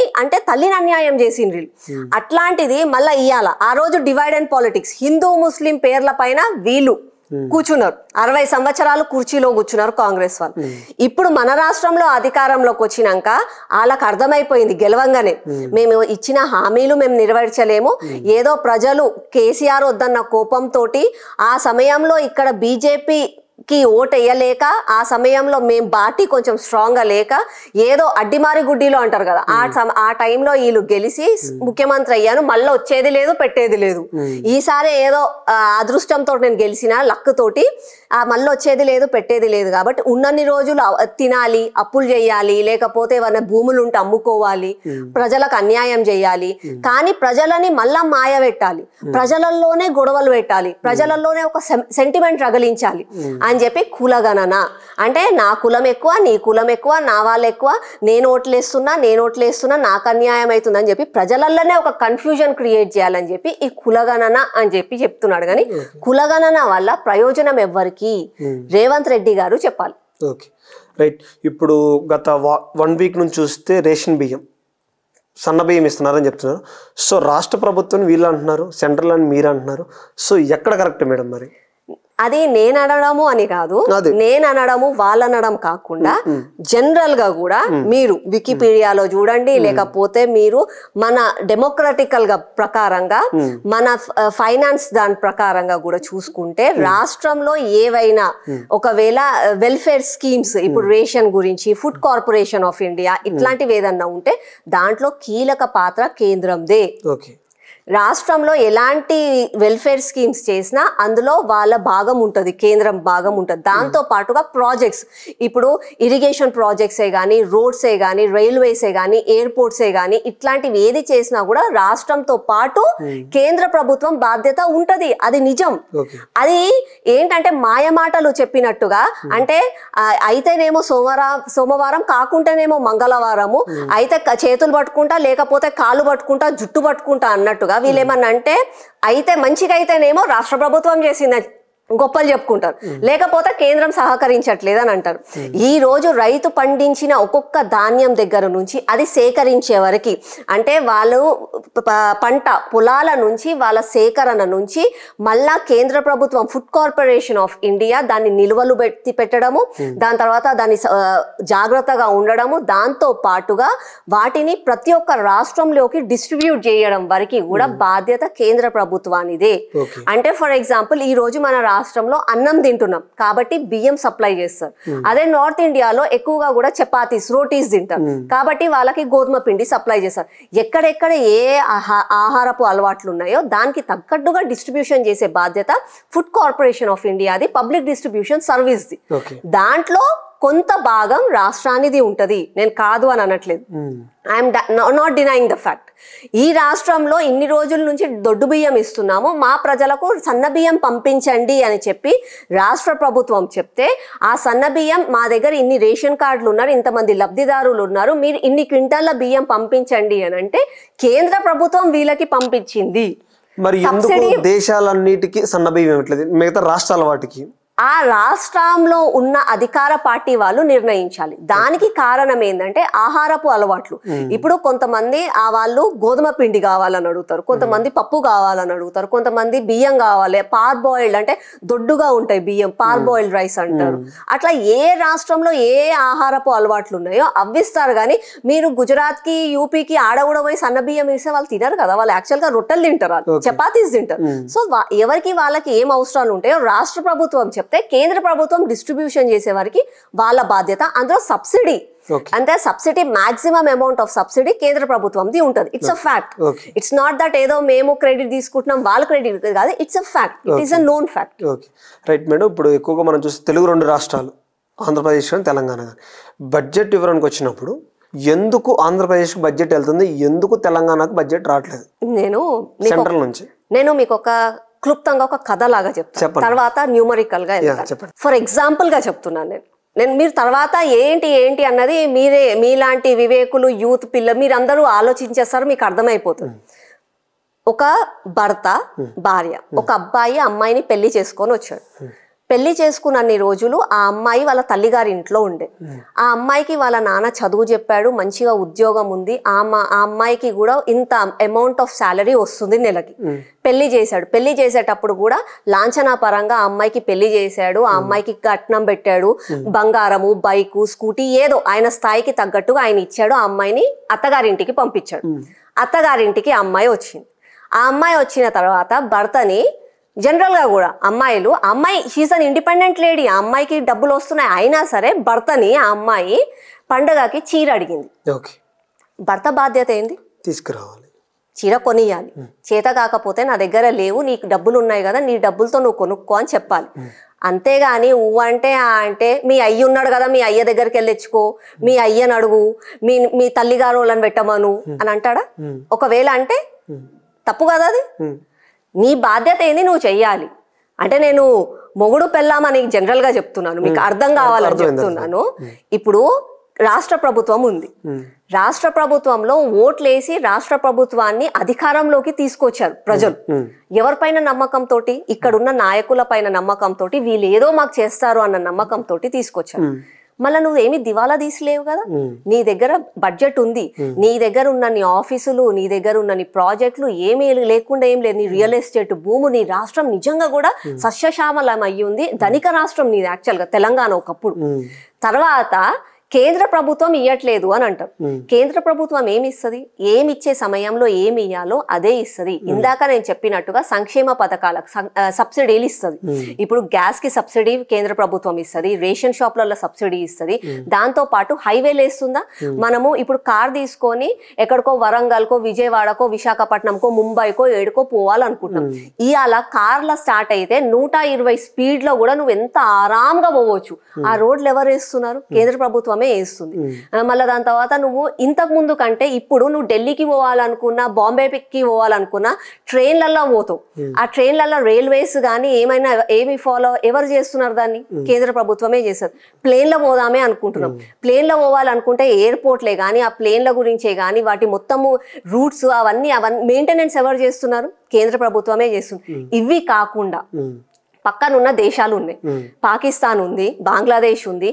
అన్యాయం చేసిండ్రు. అట్లాంటిది మళ్ళీ ఇయ్యాల. ఆ రోజు డివైడ్ అండ్ పాలిటిక్స్, హిందూ ముస్లిం పేర్ల పైన వీళ్ళు కూర్చున్నారు. 60 సంవత్సరాలు కుర్చీలో కూర్చున్నారు కాంగ్రెస్ వాళ్ళు. ఇప్పుడు మన రాష్ట్రంలో అధికారంలోకి వచ్చినాక వాళ్ళకి అర్థమైపోయింది గెలవంగానే, మేము ఇచ్చిన హామీలు మేము నెరవేర్చలేము, ఏదో ప్రజలు కేసీఆర్ వద్దన్న కోపంతో ఆ సమయంలో ఇక్కడ బీజేపీకి ఓటు వేయలేక, ఆ సమయంలో మేము పార్టీ కొంచెం స్ట్రాంగ్గా లేక ఏదో అడ్డిమారి గుడ్డిలో అంటారు కదా, ఆ టైంలో వీళ్ళు గెలిచి ముఖ్యమంత్రి అయ్యాను, మళ్ళీ వచ్చేది లేదు పెట్టేది లేదు. ఈసారి ఏదో అదృష్టంతో నేను గెలిచిన లక్ తోటి మళ్ళీ వచ్చేది లేదు పెట్టేది లేదు. కాబట్టి ఉన్నన్ని రోజులు తినాలి, అప్పులు చేయాలి, లేకపోతే ఏమైనా భూములు ఉంటే అమ్ముకోవాలి, ప్రజలకు అన్యాయం చేయాలి. కానీ ప్రజలని మళ్ళా మాయ పెట్టాలి, ప్రజలలోనే గొడవలు పెట్టాలి, ప్రజలలోనే ఒక సెంటిమెంట్ రగిలించాలి అని చెప్పి కులగణన. అంటే నా కులం ఎక్కువ, నీ కులం ఎక్కువ, నా వాళ్ళు ఎక్కువ, నేను ఓట్లేస్తున్నా నాకు అన్యాయం అవుతుంది అని చెప్పి ప్రజలలోనే ఒక కన్ఫ్యూజన్ క్రియేట్ చేయాలని చెప్పి ఈ కులగణన అని చెప్పి చెప్తున్నాడు. కానీ కులగణన వల్ల ప్రయోజనం ఎవ్వరికి? రేవంత్ రెడ్డి గారు చెప్పాలి. Okay right. ఇప్పుడు గత 1 వీక్ నుంచి చూస్తే రేషన్ బియ్యం, సన్న బియ్యం ఇస్తున్నారని చెప్తున్నారు. సో రాష్ట్ర ప్రభుత్వం వీళ్ళు అంటున్నారు, సెంట్రల్ అని మీరు అంటున్నారు. సో ఎక్కడ కరెక్ట్ మేడం? మరి అది నేను అనడము అని కాదు, నేను అనడము వాళ్ళనడం కాకుండా జనరల్ గా కూడా మీరు వికీపీడియాలో చూడండి, లేకపోతే మీరు మన డెమోక్రటికల్ గా ప్రకారంగా మన ఫైనాన్స్ దాని ప్రకారంగా కూడా చూసుకుంటే రాష్ట్రంలో ఏవైనా ఒకవేళ వెల్ఫేర్ స్కీమ్స్, ఇప్పుడు రేషన్ గురించి, ఫుడ్ కార్పొరేషన్ ఆఫ్ ఇండియా ఇట్లాంటివి ఏదన్నా ఉంటే దాంట్లో కీలక పాత్ర కేంద్రందే. ఓకే, రాష్ట్రంలో ఎలాంటి వెల్ఫేర్ స్కీమ్స్ చేసినా అందులో వాళ్ళ భాగం ఉంటుంది, కేంద్రం భాగం ఉంటుంది. దాంతో పాటుగా ప్రాజెక్ట్స్, ఇప్పుడు ఇరిగేషన్ ప్రాజెక్ట్సే కానీ, రోడ్సే కానీ, రైల్వేసే కానీ, ఎయిర్పోర్ట్సే కానీ ఇట్లాంటివి ఏది చేసినా కూడా రాష్ట్రంతో పాటు కేంద్ర ప్రభుత్వం బాధ్యత ఉంటది. అది నిజం. అది ఏంటంటే మాయమాటలు చెప్పినట్టుగా, అంటే అయితేనేమో సోమవారం కాకుంటేనేమో మంగళవారము, అయితే చేతులు పట్టుకుంటా లేకపోతే కాళ్ళు పట్టుకుంటా జుట్టు పట్టుకుంటా అన్నట్టుగా వీళ్ళేమన్నా అంటే అయితే మంచిగా అయితేనేమో రాష్ట్ర ప్రభుత్వం చేసింది గొప్పలు చెప్పుకుంటారు, లేకపోతే కేంద్రం సహకరించట్లేదు అని అంటారు. ఈ రోజు రైతు పండించిన ఒక్కొక్క ధాన్యం దగ్గర నుంచి అది సేకరించే వరకు, అంటే వాళ్ళు పంట పొలాల నుంచి వాళ్ళ సేకరణ నుంచి మళ్ళా కేంద్ర ప్రభుత్వం ఫుడ్ కార్పొరేషన్ ఆఫ్ ఇండియా దాన్ని నిల్వలు పెట్టడము, దాని తర్వాత దాన్ని జాగ్రత్తగా ఉండడము, దాంతో పాటుగా వాటిని ప్రతి ఒక్క రాష్ట్రంలోకి డిస్ట్రిబ్యూట్ చేయడం వరకు కూడా బాధ్యత కేంద్ర ప్రభుత్వానిదే. అంటే ఫర్ ఎగ్జాంపుల్ ఈ రోజు మన రాష్ట్రంలో అన్నం తింటున్నాం కాబట్టి బియ్యం సప్లై చేస్తారు. అదే నార్త్ ఇండియాలో ఎక్కువగా కూడా చపాతీస్ రోటీస్ తింటారు కాబట్టి వాళ్ళకి గోధుమ పిండి సప్లై చేస్తారు. ఎక్కడెక్కడ ఏ ఆహారపు అలవాట్లు ఉన్నాయో దానికి తగ్గట్టుగా డిస్ట్రిబ్యూషన్ చేసే బాధ్యత ఫుడ్ కార్పొరేషన్ ఆఫ్ ఇండియాది, పబ్లిక్ డిస్ట్రిబ్యూషన్ సర్వీస్ది. దాంట్లో కొంత భాగం రాష్ట్రానిది ఉంటది, నేను కాదు అని అనట్లేదు, I'm not denying the fact. ఈ రాష్ట్రంలో ఇన్ని రోజుల నుంచి దొడ్డు బియ్యం ఇస్తున్నాము, మా ప్రజలకు సన్న బియ్యం పంపించండి అని చెప్పి రాష్ట్ర ప్రభుత్వం చెప్తే, ఆ సన్న బియ్యం మా దగ్గర ఇన్ని రేషన్ కార్డులు ఉన్నారు, ఇంతమంది లబ్ధిదారులు ఉన్నారు, మీరు ఇన్ని క్వింటాల బియ్యం పంపించండి అని అంటే కేంద్ర ప్రభుత్వం వీళ్ళకి పంపించింది. మరి ఎందుకు దేశాలన్నిటికీ సన్న బియ్యం ఇవ్వట్లేదు మిగతా రాష్ట్రాల వాటికి? ఆ రాష్ట్రంలో ఉన్న అధికార పార్టీ వాళ్ళు నిర్ణయించాలి. దానికి కారణం ఏంటంటే ఆహారపు అలవాట్లు. ఇప్పుడు కొంతమంది వాళ్ళు గోధుమ పిండి కావాలని అడుగుతారు, కొంతమంది పప్పు కావాలని అడుగుతారు, కొంతమంది బియ్యం కావాలి, పార్ బాయిల్డ్ అంటే దొడ్డుగా ఉంటాయి బియ్యం, పార్ బాయిల్డ్ రైస్ అంటారు. అట్లా ఏ రాష్ట్రంలో ఏ ఆహారపు అలవాట్లు ఉన్నాయో అవ్విస్తారు. కానీ మీరు గుజరాత్ కి యూపీకి ఆడ కూడా పోయి సన్న బియ్యం వేస్తే వాళ్ళు తినరు కదా, వాళ్ళు యాక్చువల్ గా రొట్టెలు తింటారు, చపాతీస్ తింటారు. సో ఎవరికి వాళ్ళకి ఏం అవసరాలు ఉంటాయో రాష్ట్ర ప్రభుత్వం కేంద్ర ప్రభుత్వం డిస్ట్రిబ్యూషన్ చేసే వారికి వాళ్ళ బాధ్యత. అందులో సబ్సిడీ అంటే subsidy maximum amount of subsidy కేంద్ర ప్రభుత్వంది ఉంటుంది. It's a fact. It's not that ఏదో మేము క్రెడిట్ తీసుకుంటున్నాం వాళ్ళ క్రెడిట్ కాదు, it's a fact, it is a known fact. Right madam. ఇప్పుడు ఎక్కువగా మనం చూస్తే తెలుగు రెండు రాష్ట్రాలు ఆంధ్రప్రదేశ్ కానీ తెలంగాణ కానీ బడ్జెట్ వివరానికి వచ్చినప్పుడు ఎందుకు ఆంధ్రప్రదేశ్కి బడ్జెట్ వెళ్తుంది, ఎందుకు తెలంగాణకు బడ్జెట్ రావట్లేదు సెంట్రల్ నుంచి? నేను మీకు ఒక క్లుప్తంగా ఒక కథ లాగా చెప్తాను, తర్వాత న్యూమరికల్ గా వెళ్తాను. ఫర్ ఎగ్జాంపుల్ గా చెప్తున్నాను నేను మీరు తర్వాత ఏంటి అన్నది మీలాంటి వివేకులు, యూత్ పిల్లలు మీరందరూ ఆలోచించేస్తారు, మీకు అర్థమైపోతుంది. ఒక భర్త భార్య, ఒక అబ్బాయి అమ్మాయిని పెళ్లి చేసుకొని వచ్చాడు. పెళ్లి చేసుకున్నన్ని రోజులు ఆ అమ్మాయి వాళ్ళ తల్లిగారి ఇంట్లో ఉండే. ఆ అమ్మాయికి వాళ్ళ నాన్న చదువు చెప్పాడు, మంచిగా ఉద్యోగం ఉంది, ఆ అమ్మాయికి కూడా ఇంత అమౌంట్ ఆఫ్ శాలరీ వస్తుంది నెలకి. పెళ్లి చేశాడు. పెళ్లి చేసేటప్పుడు కూడా లాంఛనా పరంగా ఆ అమ్మాయికి పెళ్లి చేశాడు, ఆ అమ్మాయికి కట్నం పెట్టాడు, బంగారము, బైకు, స్కూటీ ఏదో ఆయన స్థాయికి తగ్గట్టుగా ఆయన ఇచ్చాడు. ఆ అమ్మాయిని అత్తగారింటికి పంపించాడు. అత్తగారింటికి ఆ అమ్మాయి వచ్చింది. ఆ అమ్మాయి వచ్చిన తర్వాత భర్తని జనరల్ గా కూడా అమ్మాయి షీస్ అన్ ఇండిపెండెంట్ లేడీ, ఆ అమ్మాయికి డబ్బులు వస్తున్నాయి, అయినా సరే భర్తని ఆ అమ్మాయి పండగకి చీర అడిగింది. భర్త బాధ్యత ఏంది? తీసుకురావాలి, చీర కొనియాలి. చేత కాకపోతే నా దగ్గర లేవు, నీకు డబ్బులు ఉన్నాయి కదా, నీ డబ్బులతో నువ్వు కొనుక్కో అని చెప్పాలి. అంతేగాని అంటే మీ అయ్య ఉన్నాడు కదా, మీ అయ్య దగ్గరికి వెళ్ళొచ్చుకో, మీ అయ్యని అడుగు, మీ తల్లిగారు వాళ్ళని పెట్టమను అని అంటాడా? ఒకవేళ అంటే తప్పు కదా అది. నీ బాధ్యత ఏంది, నువ్వు చెయ్యాలి. అంటే నేను మొగుడు పెళ్ళామని జనరల్ గా చెప్తున్నాను, మీకు అర్థం కావాలని చెప్తున్నాను. ఇప్పుడు రాష్ట్ర ప్రభుత్వం ఉంది, రాష్ట్ర ప్రభుత్వంలో ఓట్లేసి రాష్ట్ర ప్రభుత్వాన్ని అధికారంలోకి తీసుకొచ్చారు ప్రజలు. ఎవరిపైన నమ్మకంతో? ఇక్కడున్న నాయకుల పైన నమ్మకంతో, వీళ్ళు ఏదో మాకు చేస్తారు అన్న నమ్మకంతో తీసుకొచ్చారు. మళ్ళీ నువ్వేమి దివాలా తీసిలేవు కదా, నీ దగ్గర బడ్జెట్ ఉంది, నీ దగ్గర ఉన్న నీ ఆఫీసులు, నీ దగ్గర ఉన్న నీ ప్రాజెక్టులు ఏమీ లేకుండా ఏం లేదు, నీ రియల్ ఎస్టేట్ భూము, నీ రాష్ట్రం నిజంగా కూడా సస్యశ్యామలం అయ్యి ఉంది, ధనిక రాష్ట్రం నీది యాక్చువల్గా తెలంగాణ ఒకప్పుడు. తర్వాత కేంద్ర ప్రభుత్వం ఇవ్వట్లేదు అని అంటారు. కేంద్ర ప్రభుత్వం ఏమి ఇస్తుంది? ఏమి ఇచ్చే సమయంలో ఏమి ఇయ్యాలో అదే ఇస్తుంది. ఇందాక నేను చెప్పినట్టుగా సంక్షేమ పథకాలకు సబ్సిడీలు ఇస్తుంది. ఇప్పుడు గ్యాస్ కి సబ్సిడీ కేంద్ర ప్రభుత్వం ఇస్తుంది, రేషన్ షాప్లలో సబ్సిడీ ఇస్తుంది. దాంతో పాటు హైవేలు వేస్తుందా? మనము ఇప్పుడు కార్ తీసుకొని ఎక్కడికో వరంగల్కో, విజయవాడకో, విశాఖపట్నంకో, ముంబైకో, ఏడుకో పోవాలనుకుంటాం. ఇవాళ కార్ల స్టార్ట్ అయితే 120 స్పీడ్ లో కూడా నువ్వు ఎంత ఆరాంగా పోవచ్చు. ఆ రోడ్లు ఎవరు వేస్తున్నారు? కేంద్ర ప్రభుత్వం వేస్తుంది. మళ్ళీ దాని తర్వాత నువ్వు ఇంతకు ముందు కంటే ఇప్పుడు నువ్వు ఢిల్లీకి పోవాలనుకున్నా, బాంబేకి పోవాలనుకున్నా ట్రైన్లలో పోతావు. ఆ ట్రైన్లలో రైల్వేస్ కానీ ఏమి ఎవరు చేస్తున్నారు? దాన్ని కేంద్ర ప్రభుత్వమే చేస్తారు. ప్లేన్లో పోదామే అనుకుంటున్నాం. ప్లేన్లో పోవాలనుకుంటే ఎయిర్పోర్ట్లే కానీ, ఆ ప్లేన్ల గురించే కానీ, వాటి మొత్తము రూట్స్ అవన్నీ మెయింటెనెన్స్ ఎవరు చేస్తున్నారు? కేంద్ర ప్రభుత్వమే చేస్తుంది. ఇవి కాకుండా పక్కనున్న దేశాలు ఉన్నాయి, పాకిస్తాన్ ఉంది, బంగ్లాదేశ్ ఉంది.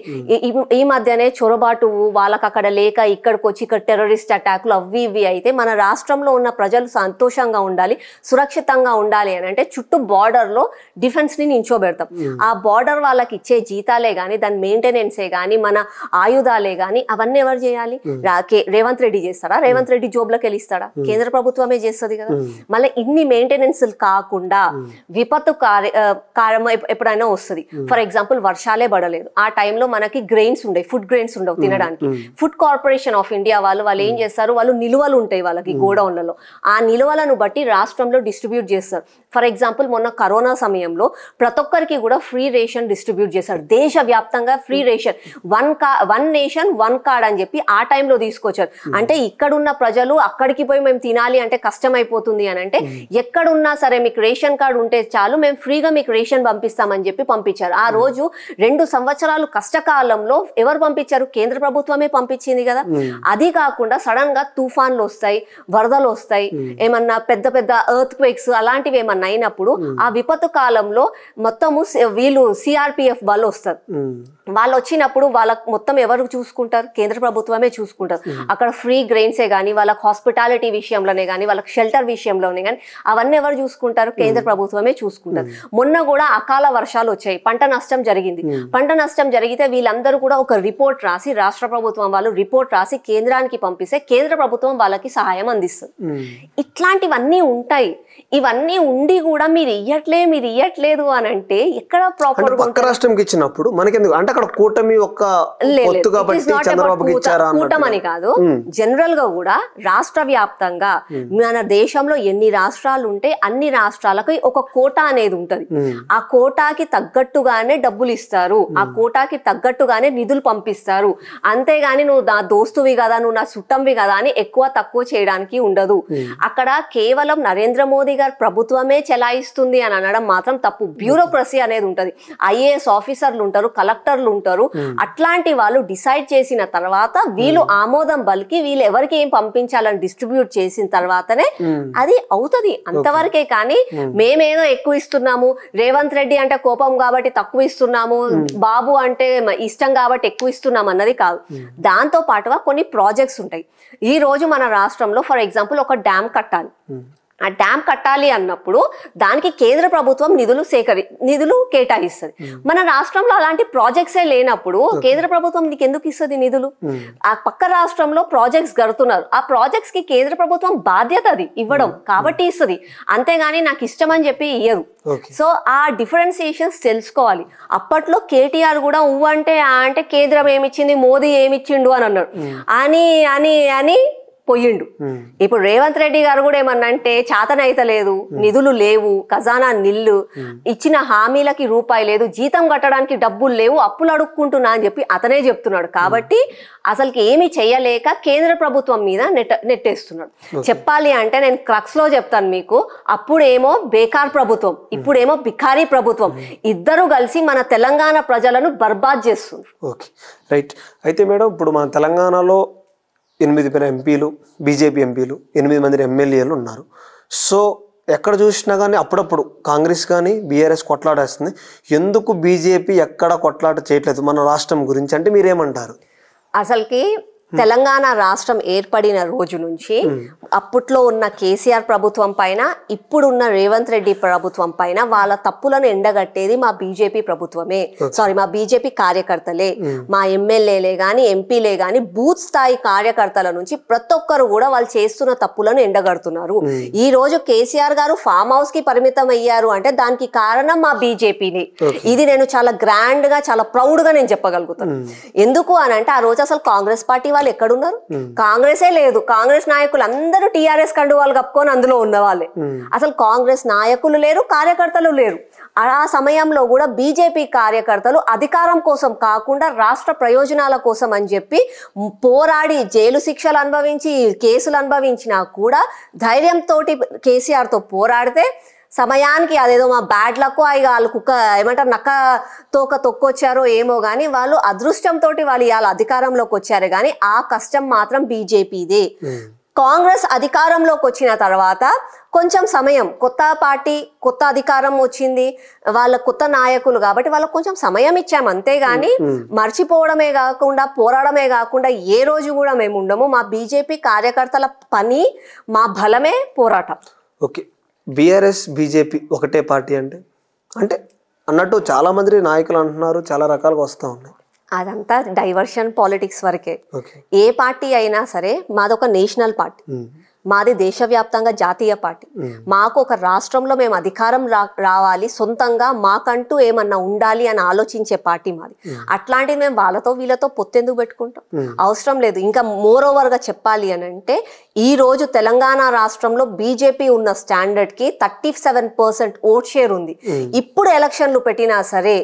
ఈ మధ్యనే చొరబాటు వాళ్ళకి అక్కడ లేక ఇక్కడికి వచ్చి ఇక్కడ టెర్రరిస్ట్ అటాక్లు అవి ఇవి అయితే మన రాష్ట్రంలో ఉన్న ప్రజలు సంతోషంగా ఉండాలి, సురక్షితంగా ఉండాలి అని అంటే చుట్టూ బార్డర్ లో డిఫెన్స్ ని నించోబెడతాం. ఆ బార్డర్ వాళ్ళకి ఇచ్చే జీతాలే గానీ, దాని మెయింటెనెన్సే గానీ, మన ఆయుధాలే గానీ అవన్నీ ఎవరు చేయాలి? రేవంత్ రెడ్డి చేస్తారా? రేవంత్ రెడ్డి జోబ్లోకి వెళ్ళిస్తాడా? కేంద్ర ప్రభుత్వమే చేస్తుంది కదా. మళ్ళీ ఇన్ని మెయింటెనెన్స్ కాకుండా విపత్తు ఎప్పుడైనా వస్తుంది. ఫర్ ఎగ్జాంపుల్ వర్షాలే పడలేదు, ఆ టైంలో మనకి గ్రెయిన్స్ ఉండవు, ఫుడ్ గ్రెయిన్స్ ఉండవు తినడానికి. ఫుడ్ కార్పొరేషన్ ఆఫ్ ఇండియా వాళ్ళు ఏం చేస్తారు, వాళ్ళు నిల్వలు ఉంటాయి వాళ్ళకి గోడౌన్లలో, ఆ నిల్వలను బట్టి రాష్ట్రంలో డిస్ట్రిబ్యూట్ చేస్తారు. ఫర్ ఎగ్జాంపుల్ మొన్న కరోనా సమయంలో ప్రతి ఒక్కరికి కూడా ఫ్రీ రేషన్ డిస్ట్రిబ్యూట్ చేశారు, దేశవ్యాప్తంగా free ration, one nation one card అని చెప్పి ఆ టైంలో తీసుకొచ్చారు. అంటే ఇక్కడున్న ప్రజలు అక్కడికి పోయి మేము తినాలి అంటే కష్టం అయిపోతుంది అని అంటే ఎక్కడున్నా సరే మీకు రేషన్ కార్డు ఉంటే చాలు, మేము ఫ్రీగా మీకు రేషన్ పంపిస్తామని చెప్పి పంపించారు. ఆ రోజు 2 సంవత్సరాలు కష్టకాలంలో ఎవరు పంపించారు? కేంద్ర ప్రభుత్వమే పంపించింది కదా. అది కాకుండా సడన్ గా తుఫాన్లు వస్తాయి, వరదలు వస్తాయి, ఏమన్నా పెద్ద పెద్ద ఎర్త్ క్వేక్స్ అలాంటివి ఏమన్నా అయినప్పుడు ఆ విపత్తు కాలంలో మొత్తము వీళ్ళు సిఆర్పిఎఫ్ వాళ్ళు వస్తారు. వాళ్ళు వచ్చినప్పుడు వాళ్ళకి మొత్తం ఎవరు చూసుకుంటారు? కేంద్ర ప్రభుత్వమే చూసుకుంటారు. అక్కడ ఫ్రీ గ్రెయిన్సే కానీ, వాళ్ళకి హాస్పిటాలిటీ విషయంలోనే కానీ, వాళ్ళకి షెల్టర్ విషయంలోనే కానీ అవన్నీ ఎవరు చూసుకుంటారు? కేంద్ర ప్రభుత్వమే చూసుకుంటారు. మొన్న కూడా అకాల వర్షాలు వచ్చాయి, పంట నష్టం జరిగింది. పంట నష్టం జరిగితే వీళ్ళందరూ కూడా ఒక రిపోర్ట్ రాసి, రాష్ట్ర ప్రభుత్వం వాళ్ళు రిపోర్ట్ రాసి కేంద్రానికి పంపిస్తే కేంద్ర ప్రభుత్వం వాళ్ళకి సహాయం అందిస్తుంది. ఇట్లాంటివన్నీ ఉంటాయి. ఇవన్నీ ఉండి కూడా మీరు ఇయ్యట్లేదు అని అంటే ఎక్కడ ప్రాపర్ పక్క రాష్ట్రంకి ఇచ్చినప్పుడు మనకెందుకు అంటే అక్కడ కూటమి ఒక్క కూటమని కాదు, జనరల్ గా కూడా రాష్ట్ర వ్యాప్తంగా మన దేశంలో ఎన్ని రాష్ట్రాలు ఉంటే అన్ని రాష్ట్రాలకు ఒక కోటా అనేది ఉంటది. ఆ కోటాకి తగ్గట్టుగానే డబ్బులు ఇస్తారు, ఆ కోటాకి తగ్గట్టుగానే నిధులు పంపిస్తారు. అంతేగాని నువ్వు నా దోస్తువి కదా, నువ్వు నా చుట్టంవి కదా అని ఎక్కువ తక్కువ చేయడానికి ఉండదు. అక్కడ కేవలం నరేంద్ర మోదీ గారు ప్రభుత్వమే చెలాయిస్తుంది అని అనడం మాత్రం తప్పు. బ్యూరోక్రసీ అనేది ఉంటది, ఐఏఎస్ ఆఫీసర్లు ఉంటారు, కలెక్టర్లు ఉంటారు. అట్లాంటి వాళ్ళు డిసైడ్ చేసిన తర్వాత వీళ్ళు ఆమోదం బలికి వీళ్ళు ఎవరికి ఏం పంపించాలని డిస్ట్రిబ్యూట్ చేసిన తర్వాతనే అది అవుతుంది. అంతవరకే కానీ మేమేదో ఎక్కువ ఇస్తున్నాము, రేవంత్ రెడ్డి అంటే కోపం కాబట్టి తక్కువ ఇస్తున్నాము, బాబు అంటే ఇష్టం కాబట్టి ఎక్కువ ఇస్తున్నాం అన్నది కాదు. దాంతో పాటుగా కొన్ని ప్రాజెక్ట్స్ ఉంటాయి. ఈ రోజు మన రాష్ట్రంలో ఫర్ ఎగ్జాంపుల్ ఒక డ్యామ్ కట్టాలి. ఆ డ్యామ్ కట్టాలి అన్నప్పుడు దానికి కేంద్ర ప్రభుత్వం నిధులు కేటాయిస్తుంది. మన రాష్ట్రంలో అలాంటి ప్రాజెక్ట్సే లేనప్పుడు కేంద్ర ప్రభుత్వం నీకు ఎందుకు ఇస్తుంది నిధులు? ఆ పక్క రాష్ట్రంలో ప్రాజెక్ట్స్ కడుతున్నారు, ఆ ప్రాజెక్ట్స్ కి కేంద్ర ప్రభుత్వం బాధ్యత అది ఇవ్వడం కాబట్టి ఇస్తుంది, అంతేగాని నాకు ఇష్టం అని చెప్పి ఇయ్యదు. సో ఆ డిఫరెన్సియేషన్స్ తెలుసుకోవాలి. అప్పట్లో కేటీఆర్ కూడా అంటే కేంద్రం ఏమిచ్చింది, మోదీ ఏమిచ్చిండు అని అన్నాడు, అని పోయిండు. ఇప్పుడు రేవంత్ రెడ్డి గారు కూడా ఏమన్నా అంటే చాతనైతలేదు, నిధులు లేవు, ఖజానా నిల్లు, ఇచ్చిన హామీలకి రూపాయి లేదు, జీతం కట్టడానికి డబ్బులు లేవు, అప్పులు అడుక్కుంటున్నా అని చెప్పి అతనే చెప్తున్నాడు. కాబట్టి అసలుకి ఏమి చెయ్యలేక కేంద్ర ప్రభుత్వం మీద నెట్టేస్తున్నాడు. చెప్పాలి అంటే నేను క్రక్స్ లో చెప్తాను మీకు, అప్పుడేమో బేకార్ ప్రభుత్వం, ఇప్పుడేమో బికారీ ప్రభుత్వం, ఇద్దరు కలిసి మన తెలంగాణ ప్రజలను బర్బాద్ చేస్తుంది. Okay, right. అయితే మేడం ఇప్పుడు మన తెలంగాణలో 8 ఎంపీలు, బీజేపీ ఎంపీలు, 8 మంది ఎమ్మెల్యేలు ఉన్నారు. సో ఎక్కడ చూసినా కానీ అప్పుడప్పుడు కాంగ్రెస్ కానీ బీఆర్ఎస్ కొట్లాడేస్తుంది. ఎందుకు బీజేపీ ఎక్కడ కొట్లాట చేయట్లేదు మన రాష్ట్రం గురించి అంటే మీరేమంటారు? అసలుకి తెలంగాణ రాష్ట్రం ఏర్పడిన రోజు నుంచి అప్పట్లో ఉన్న కేసీఆర్ ప్రభుత్వం పైన, ఇప్పుడున్న రేవంత్ రెడ్డి ప్రభుత్వం పైన వాళ్ళ తప్పులను ఎండగట్టేది మా బీజేపీ ప్రభుత్వమే, మా బీజేపీ కార్యకర్తలే, మా ఎమ్మెల్యేలే గాని ఎంపీలే గాని బూత్ స్థాయి కార్యకర్తల నుంచి ప్రతి ఒక్కరు కూడా వాళ్ళు చేస్తున్న తప్పులను ఎండగడుతున్నారు. ఈ రోజు కేసీఆర్ గారు ఫామ్ హౌస్ కి పరిమితం అయ్యారు అంటే దానికి కారణం మా బీజేపీని. ఇది నేను చాలా గ్రాండ్ గా, చాలా ప్రౌడ్ గా నేను చెప్పగలుగుతాను. ఎందుకు అని అంటే ఆ రోజు అసలు కాంగ్రెస్ పార్టీ వాళ్ళు ఎక్కడున్నారు? కాంగ్రెసే లేదు. కాంగ్రెస్ నాయకులు అందరూ టీఆర్ఎస్ కండువాలు కప్పుకొని అందులో ఉన్న వాళ్ళే. అసలు కాంగ్రెస్ నాయకులు లేరు, కార్యకర్తలు లేరు. ఆ సమయంలో కూడా బీజేపీ కార్యకర్తలు అధికారం కోసం కాకుండా రాష్ట్ర ప్రయోజనాల కోసం అని చెప్పి పోరాడి జైలు శిక్షలు అనుభవించి కేసులు అనుభవించినా కూడా ధైర్యంతో కేసీఆర్ తో పోరాడితే సమయానికి అదేదో మా బ్యాడ్ లక్ వాళ్ళు కుక్క ఏమంటారు నక్క తోక తొక్కొచ్చారో ఏమో కానీ వాళ్ళు అదృష్టంతో వాళ్ళు ఇవాళ అధికారంలోకి వచ్చారు. కానీ ఆ కష్టం మాత్రం బీజేపీదే. కాంగ్రెస్ అధికారంలోకి వచ్చిన తర్వాత కొంచెం సమయం, కొత్త పార్టీ, కొత్త అధికారం వచ్చింది, వాళ్ళ కొత్త నాయకులు కాబట్టి వాళ్ళకు కొంచెం సమయం ఇచ్చాము అంతేగాని మర్చిపోవడమే కాకుండా పోరాడమే కాకుండా ఏ రోజు కూడా మేము ఉండము. మా బీజేపీ కార్యకర్తల పని, మా బలమే పోరాటం. ఓకే, బీఆర్ఎస్ బీజేపీ ఒకటే పార్టీ అంటే అన్నట్టు చాలా మంది నాయకులు అంటున్నారు, చాలా రకాలుగా వస్తూ ఉన్నాయి. అదంతా డైవర్షన్ పాలిటిక్స్ వరకే. ఓకే, ఏ పార్టీ అయినా సరే మాదొక నేషనల్ పార్టీ, మాది దేశవ్యాప్తంగా జాతీయ పార్టీ. మాకు ఒక రాష్ట్రంలో మేము అధికారం రావాలి, సొంతంగా మాకంటూ ఏమన్నా ఉండాలి అని ఆలోచించే పార్టీ మాది. అట్లాంటిది మేము వాళ్ళతో వీళ్ళతో పొత్తెందుకు పెట్టుకుంటాం? అవసరం లేదు. ఇంకా మోర్ ఓవర్గా చెప్పాలి అని అంటే ఈ రోజు తెలంగాణ రాష్ట్రంలో బీజేపీ ఉన్న స్టాండర్డ్ కి 37% ఓట్ షేర్ ఉంది. ఇప్పుడు ఎలక్షన్లు పెట్టినా సరే,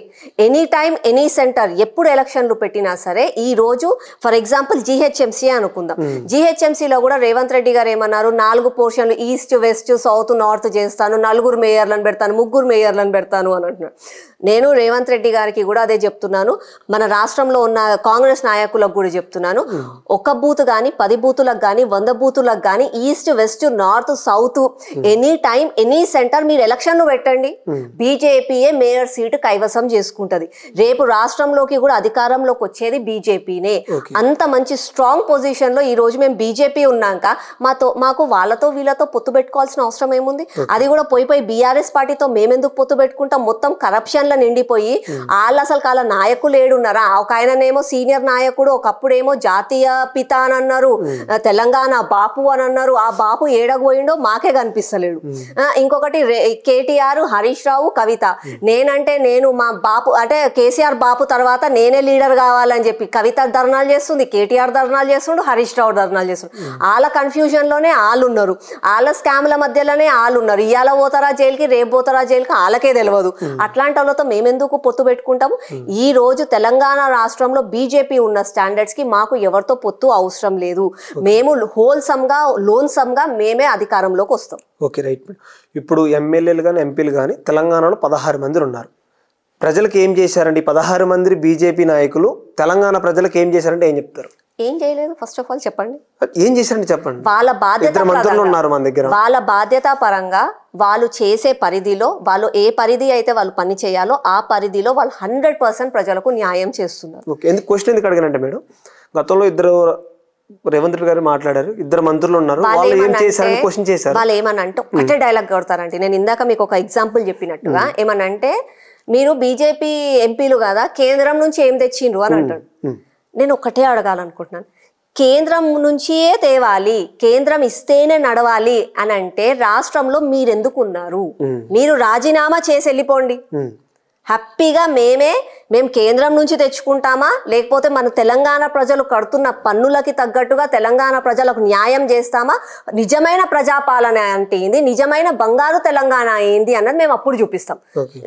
ఎనీ టైం ఎనీ సెంటర్, ఎప్పుడు ఎలక్షన్లు పెట్టినా సరే, ఈ రోజు ఫర్ ఎగ్జాంపుల్ జిహెచ్ఎంసీ అనుకుందాం. జిహెచ్ఎంసీలో కూడా రేవంత్ రెడ్డి గారు ఏమన్నారు, 4 పోర్షన్లు ఈస్ట్ వెస్ట్ సౌత్ నార్త్ చేస్తాను, 4 మేయర్లను పెడతాను, 3 మేయర్లను పెడతాను అని అంటున్నాడు. నేను రేవంత్ రెడ్డి గారికి కూడా అదే చెప్తున్నాను, మన రాష్ట్రంలో ఉన్న కాంగ్రెస్ నాయకులకు కూడా చెప్తున్నాను. 1 బూత్ కానీ 10 బూతులకు కానీ 100 బూతులకు కానీ east west north south any time any centre మీరు ఎలక్షన్లు పెట్టండి, బీజేపీయే మేయర్ సీటు కైవసం చేసుకుంటది. రేపు రాష్ట్రంలోకి కూడా అధికారంలోకి వచ్చేది బీజేపీనే. అంత మంచి స్ట్రాంగ్ పొజిషన్ లో ఈ రోజు మేము బీజేపీ ఉన్నాక మాకు వాళ్ళతో వీళ్ళతో పొత్తు పెట్టుకోవాల్సిన అవసరం ఏముంది? అది కూడా పోయి బీఆర్ఎస్ పార్టీతో మేమెందుకు పొత్తు పెట్టుకుంటాం? మొత్తం కరప్షన్ లో నిండిపోయి వాళ్ళు అసలు కాల నాయకులు ఏడున్నారా? ఒక ఆయననేమో సీనియర్ నాయకుడు, ఒకప్పుడేమో జాతీయ పిత అని అన్నారు, తెలంగాణ బాపు అని అన్నారు. ఆ బాపు ఏడగోయిండో మాకే కనిపిస్తలేడు. ఇంకొకటి కేటీఆర్, హరీష్ రావు, కవిత. నేనంటే నేను మా బాపు అంటే కేసీఆర్ బాపు తర్వాత నేనే లీడర్ కావాలని చెప్పి కవిత ధర్నాలు చేస్తుంది, కేటీఆర్ ధర్నాలు చేస్తుండు, హరీష్ రావు ధర్నాలు చేస్తుండు. వాళ్ళ కన్ఫ్యూజన్ లోనే వాళ్ళు ఉన్నారు, వాళ్ళ స్కామ్ల మధ్యలోనే వాళ్ళు ఉన్నారు. ఇవాళ పోతారా జైలుకి, రేపు పోతారా జైలుకి వాళ్ళకే తెలియదు. అట్లాంటి వాళ్ళతో మేమెందుకు పొత్తు పెట్టుకుంటాము? ఈ రోజు తెలంగాణ రాష్ట్రంలో బీజేపీ ఉన్న స్టాండర్డ్స్ కి మాకు ఎవరితో పొత్తు అవసరం లేదు. మేము హోల్సమ్ గా లోన్సమ్ గా మేమే అధికారంలోకి వస్తాం. Okay, right. ఇప్పుడు ఎమ్మెల్యేలు కానీ ఎంపీలు కానీ తెలంగాణలో 16 మంది ఉన్నారు. ప్రజలకు ఏం చేశారండి 16 మంది బీజేపీ నాయకులు? తెలంగాణ ప్రజలకు ఏం చేశారంటే ఏం చెప్తారు? ఏం చేయలేదు. ఫస్ట్ ఆఫ్ ఆల్ చెప్పండి, ఏం చేశారంటే చెప్పండి. వాళ్ళ బాధ్యత ఉన్నారు మన దగ్గర. వాళ్ళ బాధ్యత పరంగా వాళ్ళు చేసే పరిధిలో, వాళ్ళు ఏ పరిధి అయితే వాళ్ళు పని చేయాలో ఆ పరిధిలో వాళ్ళు 100% ప్రజలకు న్యాయం చేస్తున్నారు. ఓకే, ఎందుకు క్వశ్చన్ ఎందుకు అడిగానంటే మేడం, గతంలో ఇద్దరు రేవంత్ రెడ్డి గారు మాట్లాడారు, 2 మంత్రులు ఉన్నారు, వాళ్ళు ఏం చేశారని క్వశ్చన్ చేశారు. వాళ్ళు ఏమనంటే ఒకటే డైలాగ్ కొడతారంటే, నేను ఇందాక మీకు ఒక ఎగ్జాంపుల్ చెప్పినట్టుగా ఏమనంటే, మీరు బీజేపీ ఎంపీలు కదా, కేంద్రం నుంచి ఏం తెచ్చిండ్రు అని అంటాడు. నేను ఒకటే అడగాలనుకుంటున్నాను, కేంద్రం నుంచియే తేవాలి, కేంద్రం ఇస్తేనే నడవాలి అని అంటే రాష్ట్రంలో మీరెందుకు ఉన్నారు? మీరు రాజీనామా చేసి వెళ్ళిపోండి. హ్యాపీగా మేము కేంద్రం నుంచి తెచ్చుకుంటామా, లేకపోతే మన తెలంగాణ ప్రజలు కడుతున్న పన్నులకి తగ్గట్టుగా తెలంగాణ ప్రజలకు న్యాయం చేస్తామా? నిజమైన ప్రజాపాలన అంటే ఏంది, నిజమైన బంగారు తెలంగాణ ఏంది అన్నది మేము అప్పుడు చూపిస్తాం.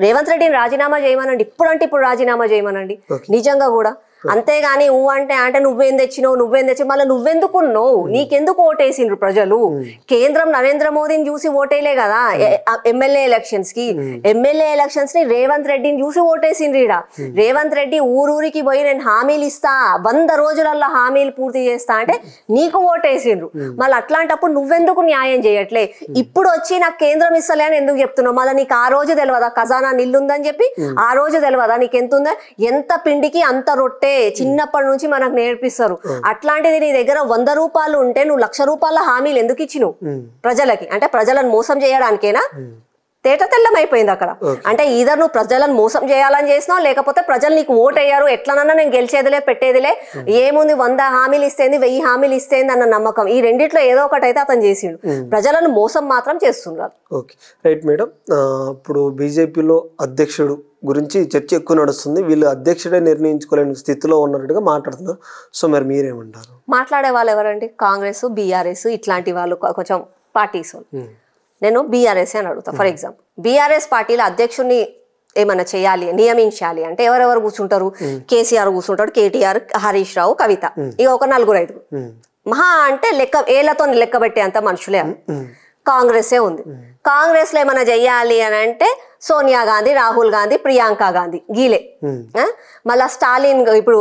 రేవంత్ రెడ్డిని రాజీనామా చేయమనండి, ఇప్పుడు రాజీనామా చేయమనండి నిజంగా కూడా. అంతేగాని అంటే నువ్వేం తెచ్చినావు మళ్ళీ నువ్వెందుకున్నావు, నీకెందుకు ఓటేసిండ్రు ప్రజలు? కేంద్రం నరేంద్ర మోదీని చూసి ఓటేలే కదా ఎమ్మెల్యే ఎలక్షన్స్ ని రేవంత్ రెడ్డిని చూసి ఓటేసిండ్రు. ఈడ రేవంత్ రెడ్డి ఊరూరికి పోయి నేను హామీలు ఇస్తా, 100 రోజులలో హామీలు పూర్తి చేస్తా అంటే నీకు ఓటేసిండ్రు. మళ్ళీ అట్లాంటప్పుడు నువ్వెందుకు న్యాయం చేయట్లే? ఇప్పుడు వచ్చి నాకు కేంద్రం ఇస్తలే అని ఎందుకు చెప్తున్నావు? మళ్ళీ నీకు ఆ రోజు తెలియదా ఖజానా నిల్లుందని చెప్పి? ఆ రోజు తెలియదా నీకు ఎంత ఉందా? ఎంత పిండికి అంత రొట్టె చిన్నప్పటి నుంచి మనకు నేర్పిస్తారు. అట్లాంటిది నీ దగ్గర 100 రూపాయలు ఉంటే నువ్వు 1,00,000 రూపాయల హామీలు ఎందుకు ఇచ్చినావు ప్రజలకి? అంటే ప్రజలను మోసం చేయడానికేనా? తేట తెల్లమైపోయింది అక్కడ. అంటే ఈధర్ నువ్వు ప్రజలను మోసం చేయాలని చేసినావు, లేకపోతే ప్రజలు నీకు ఓటు అయ్యారు, ఎట్లనన్నా నేను గెలిచేదిలే పెట్టేదిలే, ఏముంది 100 హామీలు ఇస్తేంది 1000 హామీలు ఇస్తేంది అన్న నమ్మకం. ఈ రెండిట్లో ఏదో ఒకటి అయితే అతను చేసిండు. ప్రజలను మోసం మాత్రం చేస్తున్నారు. Okay, right madam. ఇప్పుడు బీజేపీలో అధ్యక్షుడు గురించి చర్చ ఎక్కువ నడుస్తుంది. వీళ్ళు అధ్యక్షుడే నిర్ణయించుకోలేని స్థితిలో ఉన్నట్టుగా మాట్లాడుతున్నారు. సో మరి మీరేమంటారు? మాట్లాడే వాళ్ళు ఎవరండి? కాంగ్రెస్, బీఆర్ఎస్ ఇట్లాంటి వాళ్ళు కొంచెం పార్టీస్. నేను బీఆర్ఎస్ అని అడుగుతా. ఫర్ ఎగ్జాంపుల్ బీఆర్ఎస్ పార్టీలో అధ్యక్షుడిని ఏమన్నా చేయాలి, నియమించాలి అంటే ఎవరెవరు కూర్చుంటారు? కేసీఆర్ కూర్చుంటాడు, కేటీఆర్, హరీష్ రావు, కవిత, ఇక ఒక 4-5 మహా అంటే ఏళ్లతో లెక్క పెట్టే అంత మనుషులే. కాంగ్రెసే ఉంది. కాంగ్రెస్ లో ఏమైనా చెయ్యాలి అని అంటే సోనియా గాంధీ, రాహుల్ గాంధీ, ప్రియాంక గాంధీ, గీలే. మళ్ళా స్టాలిన్ ఇప్పుడు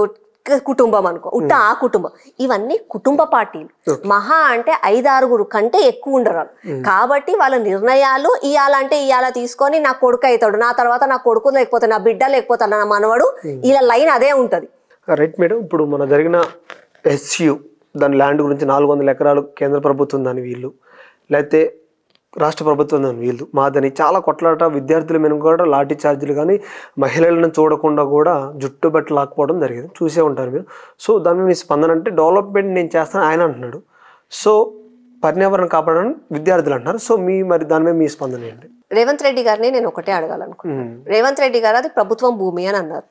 కుటుంబం అనుకో, ఉట్ట ఆ కుటుంబం, ఇవన్నీ కుటుంబ పార్టీలు. మహా అంటే 5-6 కంటే ఎక్కువ ఉండరు. కాబట్టి వాళ్ళ నిర్ణయాలు ఇయ్యాలంటే ఇయ్యాల తీసుకొని నా కొడుకు అవుతాడు, నా తర్వాత నా కొడుకు లేకపోతే నా బిడ్డ లేకపోతే నా మనవడు, ఇలా లైన్ అదే ఉంటది. Right madam. ఇప్పుడు మన జరిగిన SU దాని ల్యాండ్ గురించి 400 ఎకరాలు కేంద్ర ప్రభుత్వం దాని వీళ్ళు, లేకపోతే రాష్ట్ర ప్రభుత్వం దాని వీళ్ళు మాదని చాలా కొట్లాట, విద్యార్థుల మీద కూడా లాఠీ ఛార్జీలు కానీ మహిళలను చూడకుండా కూడా జుట్టు బట్టి లాక్కపోవడం జరిగింది, చూసే ఉంటారు మీరు. సో దాని మీద మీ స్పందన అంటే డెవలప్మెంట్ నేను చేస్తాను ఆయన అంటున్నాడు, సో పర్యావరణం కాపాడని విద్యార్థులు అంటున్నారు. సో మరి దాని మీద మీ స్పందన ఏంటి? రేవంత్ రెడ్డి గారిని నేను ఒకటే అడగాలనుకున్నాను. రేవంత్ రెడ్డి గారు అది ప్రభుత్వం భూమి అని అన్నారు.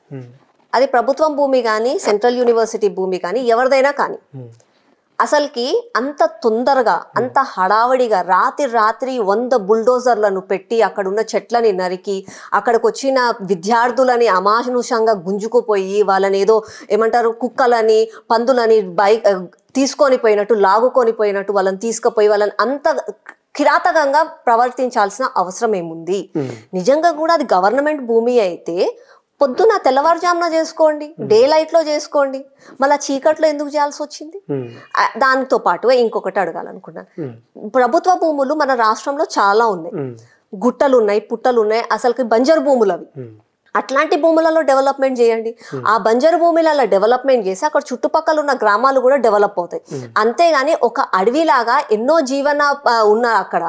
అది ప్రభుత్వం భూమి కానీ సెంట్రల్ యూనివర్సిటీ భూమి కానీ ఎవరిదైనా కానీ అసలుకి అంత తొందరగా అంత హడావడిగా రాత్రి 100 బుల్డోజర్లను పెట్టి అక్కడున్న చెట్లని నరికి అక్కడికి వచ్చిన విద్యార్థులని అమానుషంగా గుంజుకుపోయి వాళ్ళని ఏదో ఏమంటారు కుక్కలని పందులని తీసుకొని పోయినట్టు లాగుకొని పోయినట్టు వాళ్ళని తీసుకుపోయి వాళ్ళని అంత కిరాతకంగా ప్రవర్తించాల్సిన అవసరం ఏముంది? నిజంగా కూడా అది గవర్నమెంట్ భూమి అయితే పొద్దున తెల్లవారుజామున చేసుకోండి, డే లైట్ లో చేసుకోండి, మళ్ళీ చీకట్లో ఎందుకు చేయాల్సి వచ్చింది? దానితో పాటుగా ఇంకొకటి అడగాలనుకున్నాను. ప్రభుత్వ భూములు మన రాష్ట్రంలో చాలా ఉన్నాయి, గుట్టలు ఉన్నాయి, పుట్టలు ఉన్నాయి, అసలుకి బంజరు భూములు అవి. అట్లాంటి భూములలో డెవలప్మెంట్ చేయండి. ఆ బంజరు భూములలో డెవలప్మెంట్ చేసి అక్కడ చుట్టుపక్కల ఉన్న గ్రామాలు కూడా డెవలప్ అవుతాయి. అంతేగాని ఒక అడవిలాగా ఎన్నో జీవన ఉన్న అక్కడ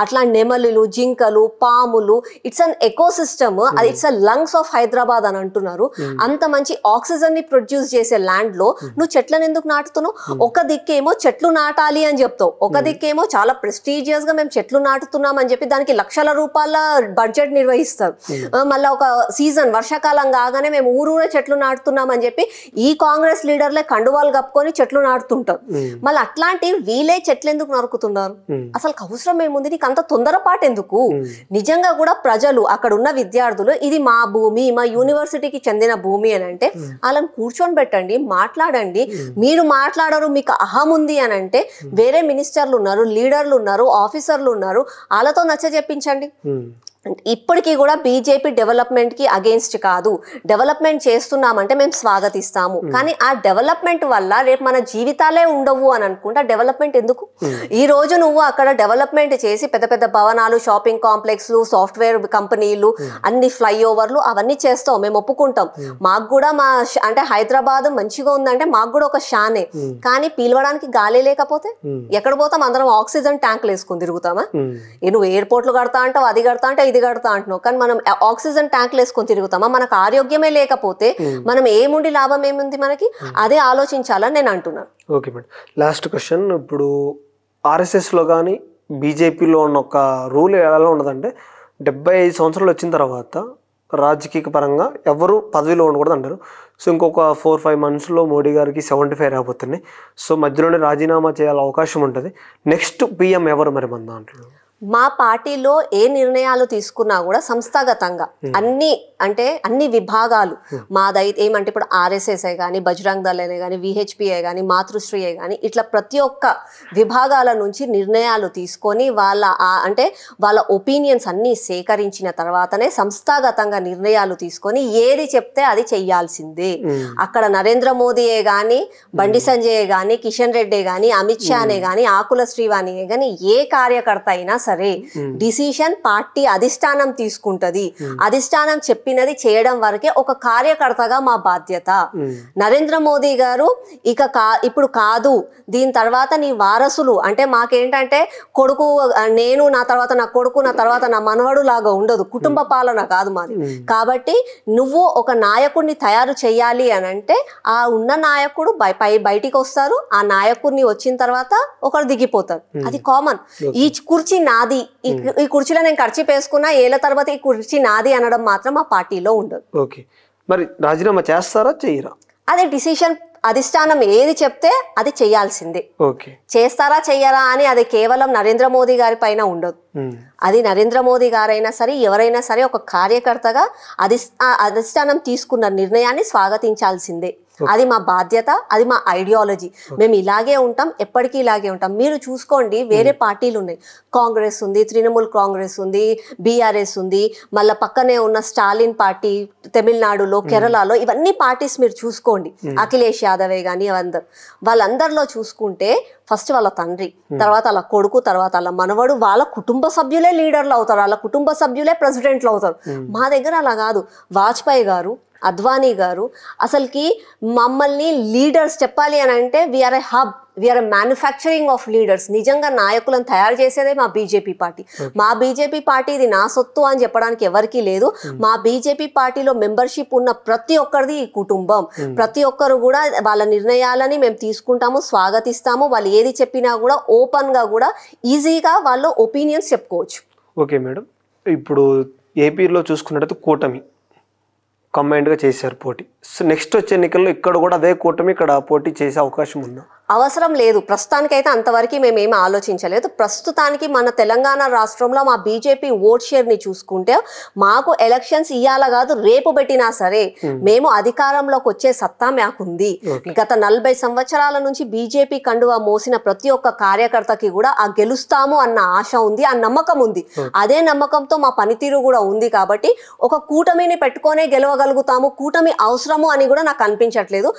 అట్లా నెమలులు, జింకలు, పాములు, ఇట్స్ అన్ ఎకో సిస్టమ్, అది it's a lungs of Hyderabad అని అంటున్నారు. అంత మంచి ఆక్సిజన్ ని ప్రొడ్యూస్ చేసే ల్యాండ్ లో నువ్వు చెట్లను ఎందుకు నాటుతున్నావు? ఒక దిక్కేమో చెట్లు నాటాలి అని చెప్తావు, ఒక దిక్కేమో చాలా ప్రెస్టీజియస్ గా మేము చెట్లు నాటుతున్నాం అని చెప్పి దానికి లక్షల రూపాయల బడ్జెట్ నిర్వహిస్తారు. మళ్ళీ ఒక సీజన్ వర్షాకాలం కాగానే మేము ఊరూరే చెట్లు నాటుతున్నాం అని చెప్పి ఈ కాంగ్రెస్ లీడర్లే కండువాలు కప్పుకొని చెట్లు నాటుతుంటారు. మళ్ళీ అట్లాంటి వీలే చెట్లు ఎందుకు నరుకుతున్నారు? అసలు అవసరం ఏముంది? నీకు అంత తొందరపాటు ఎందుకు? నిజంగా కూడా ప్రజలు అక్కడ ఉన్న విద్యార్థులు ఇది మా భూమి, మా యూనివర్సిటీకి చెందిన భూమి అని అంటే వాళ్ళని కూర్చొని పెట్టండి, మాట్లాడండి. మీరు మాట్లాడరు, మీకు అహం ఉంది అని అంటే వేరే మినిస్టర్లు ఉన్నారు, లీడర్లు ఉన్నారు, ఆఫీసర్లు ఉన్నారు, వాళ్ళతో నచ్చ చెప్పించండి. ఇప్పటికీ కూడా బీజేపీ డెవలప్మెంట్ కి అగేన్స్ట్ కాదు, డెవలప్మెంట్ చేస్తున్నామంటే మేము స్వాగతిస్తాము. కానీ ఆ డెవలప్మెంట్ వల్ల రేపు మన జీవితాలే ఉండవు అని అనుకుంటా డెవలప్మెంట్ ఎందుకు? ఈ రోజు నువ్వు అక్కడ డెవలప్మెంట్ చేసి పెద్ద పెద్ద భవనాలు, షాపింగ్ కాంప్లెక్స్లు, సాఫ్ట్వేర్ కంపెనీలు, అన్ని ఫ్లైఓవర్లు అవన్నీ చేస్తావు, మేము ఒప్పుకుంటాం. మాకు కూడా అంటే హైదరాబాద్ మంచిగా ఉందంటే మాకు కూడా ఒక షానే. కానీ పీలవడానికి గాలి లేకపోతే ఎక్కడ పోతాం? అందరం ఆక్సిజన్ ట్యాంకులు వేసుకొని తిరుగుతామా? నువ్వు ఎయిర్పోర్ట్లు కడతా అంటావు, అది కడతా అంటే ఇది కడతా అంటున్నావు, కానీ మనం ఆక్సిజన్ ట్యాంకులు వేసుకొని తిరుగుతామా? మనకు ఆరోగ్యమే లేకపోతే మనం ఏముండి లాభం ఏముంది మనకి? అదే ఆలోచించాలని నేను అంటున్నాను. Okay madam, last question. ఇప్పుడు ఆర్ఎస్ఎస్లో కానీ బీజేపీలో ఉన్న ఒక రూల్ ఎలా ఉండదంటే 75 సంవత్సరాలు వచ్చిన తర్వాత రాజకీయ పరంగా ఎవరు పదవిలో ఉండకూడదు అంటారు. సో ఇంకొక 4-5 మంత్స్లో మోడీ గారికి 75 రాబోతున్నాయి. సో మధ్యలోనే రాజీనామా చేయాల అవకాశం ఉంటుంది. నెక్స్ట్ PM ఎవరు మరి మన దాంట్లో? మా పార్టీలో ఏ నిర్ణయాలు తీసుకున్నా కూడా సంస్థాగతంగా అన్ని విభాగాలు మాదైతే ఏమంటే ఇప్పుడు RSS కానీ, బజరంగ్ దళ్ కానీ, VHP కానీ, మాతృశ్రీ కానీ, ఇట్లా ప్రతి ఒక్క విభాగాల నుంచి నిర్ణయాలు తీసుకొని వాళ్ళ ఒపీనియన్స్ అన్ని సేకరించిన తర్వాతనే సంస్థాగతంగా నిర్ణయాలు తీసుకొని ఏది చెప్తే అది చెయ్యాల్సిందే. అక్కడ నరేంద్ర మోదీయే కానీ, బండి సంజయ్ కానీ, కిషన్ రెడ్డి కానీ, అమిత్ షానే కానీ, ఆకుల శ్రీవాణియే కానీ, ఏ కార్యకర్త అయినా సరే డిసిషన్ పార్టీ అధిష్టానం తీసుకుంటది. అధిష్టానం చెప్పినది చేయడం వరకే ఒక కార్యకర్తగా మా బాధ్యత. నరేంద్ర మోదీ గారు ఇప్పుడు కాదు, దీని తర్వాత నీ వారసులు అంటే మాకేంటంటే కొడుకు నేను, నా తర్వాత నా కొడుకు, నా తర్వాత నా మనవడు లాగా ఉండదు, కుటుంబ పాలన కాదు మాది. కాబట్టి నువ్వు ఒక నాయకుడిని తయారు చెయ్యాలి అని అంటే ఆ ఉన్న నాయకుడు బయటికి వస్తారు, ఆ నాయకుడిని వచ్చిన తర్వాత ఒకరు దిగిపోతారు, అది కామన్. ఈ కుర్చీ నాది, ఈ కుర్చీలో నేను ఖర్చు వేసుకున్నా ఏళ్ళ తర్వాత ఈ కుర్చీ నాది అనడం మాత్రం మా పార్టీలో ఉండదు. ఓకే, మరి రాజీనామా చేస్తారా చెయ్యరా? అదే డిసిషన్ అధిష్టానం ఏది చెప్తే అది చేయాల్సిందే. ఓకే, చేస్తారా చెయ్యరా అని అది కేవలం నరేంద్ర మోదీ గారి పైన ఉండదు. అది నరేంద్ర మోదీ గారైనా సరే ఎవరైనా సరే ఒక కార్యకర్తగా అధిష్టానం తీసుకున్న నిర్ణయాన్ని స్వాగతించాల్సిందే. అది మా బాధ్యత, అది మా ఐడియాలజీ. మేము ఇలాగే ఉంటాం, ఎప్పటికీ ఇలాగే ఉంటాం. మీరు చూసుకోండి, వేరే పార్టీలు ఉన్నాయి. కాంగ్రెస్ ఉంది, తృణమూల్ కాంగ్రెస్ ఉంది, బీఆర్ఎస్ ఉంది, మళ్ళీ పక్కనే ఉన్న స్టాలిన్ పార్టీ తమిళనాడులో, కేరళలో, ఇవన్నీ పార్టీస్ మీరు చూసుకోండి. అఖిలేష్ యాదవే కానీ వాళ్ళందరిలో చూసుకుంటే ఫస్ట్ వాళ్ళ తండ్రి, తర్వాత వాళ్ళ కొడుకు, తర్వాత వాళ్ళ మనవడు, వాళ్ళ కుటుంబ సభ్యులే లీడర్లు అవుతారు, వాళ్ళ కుటుంబ సభ్యులే ప్రెసిడెంట్లు అవుతారు. మా దగ్గర అలా కాదు. వాజ్పేయి గారు, అద్వానీ గారు అసలుకి మమ్మల్ని లీడర్స్ చెప్పాలి అని అంటే we are a hub, we are a manufacturing of leaders. నిజంగా నాయకులను తయారు చేసేదే మా బీజేపీ పార్టీ. మా బీజేపీ పార్టీ ఇది నా సొత్తు అని చెప్పడానికి ఎవరికీ లేదు. మా బీజేపీ పార్టీలో మెంబర్షిప్ ఉన్న ప్రతి ఒక్కరిది ఈ కుటుంబం. ప్రతి ఒక్కరు కూడా వాళ్ళ నిర్ణయాలని మేము తీసుకుంటాము, స్వాగతిస్తాము. వాళ్ళు ఏది చెప్పినా కూడా ఓపెన్ గా కూడా ఈజీగా వాళ్ళు ఒపీనియన్స్ చెప్పుకోవచ్చు. ఓకే మేడం, ఇప్పుడు ఏపీలో చూసుకున్నట్టు కూటమి కంబైన్డ్గా చేశారు పోటీ. సో నెక్స్ట్ వచ్చే ఎన్నికల్లో ఇక్కడ కూడా అదే కూటమి ఇక్కడ పోటీ చేసే అవకాశం ఉందా? అవసరం లేదు. ప్రస్తుతానికైతే అంతవరకు మేమేమి ఆలోచించలేదు. ప్రస్తుతానికి మన తెలంగాణ రాష్ట్రంలో మా బీజేపీ ఓట్ షేర్ని చూసుకుంటే మాకు ఎలక్షన్స్ ఇయ్యాల కాదు, రేపు పెట్టినా సరే మేము అధికారంలోకి వచ్చే సత్తా మాకుంది. గత 40 సంవత్సరాల నుంచి బీజేపీ కండువా మోసిన ప్రతి ఒక్క కార్యకర్తకి కూడా ఆ గెలుస్తాము అన్న ఆశ ఉంది, ఆ నమ్మకం ఉంది. అదే నమ్మకంతో మా పనితీరు కూడా ఉంది. కాబట్టి ఒక కూటమిని పెట్టుకొనే గెలవగలుగుతాము, కూటమి అవసరము అని కూడా నాకు అనిపించట్లేదు.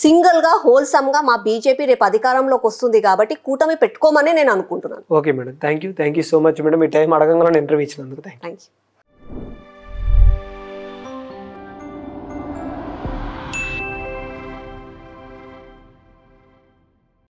సింగిల్ గా హోల్సమ్ గా మా బీజేపీ అధికారంలోకి వస్తుంది కాబట్టి కూటమి పెట్టుకోమని నేను అనుకుంటున్నాను. Okay madam, thank you so much madam. ఈ టైం అడగంగానే ఇంటర్వ్యూ ఇచ్చినందుకు థ్యాంక్ యూ.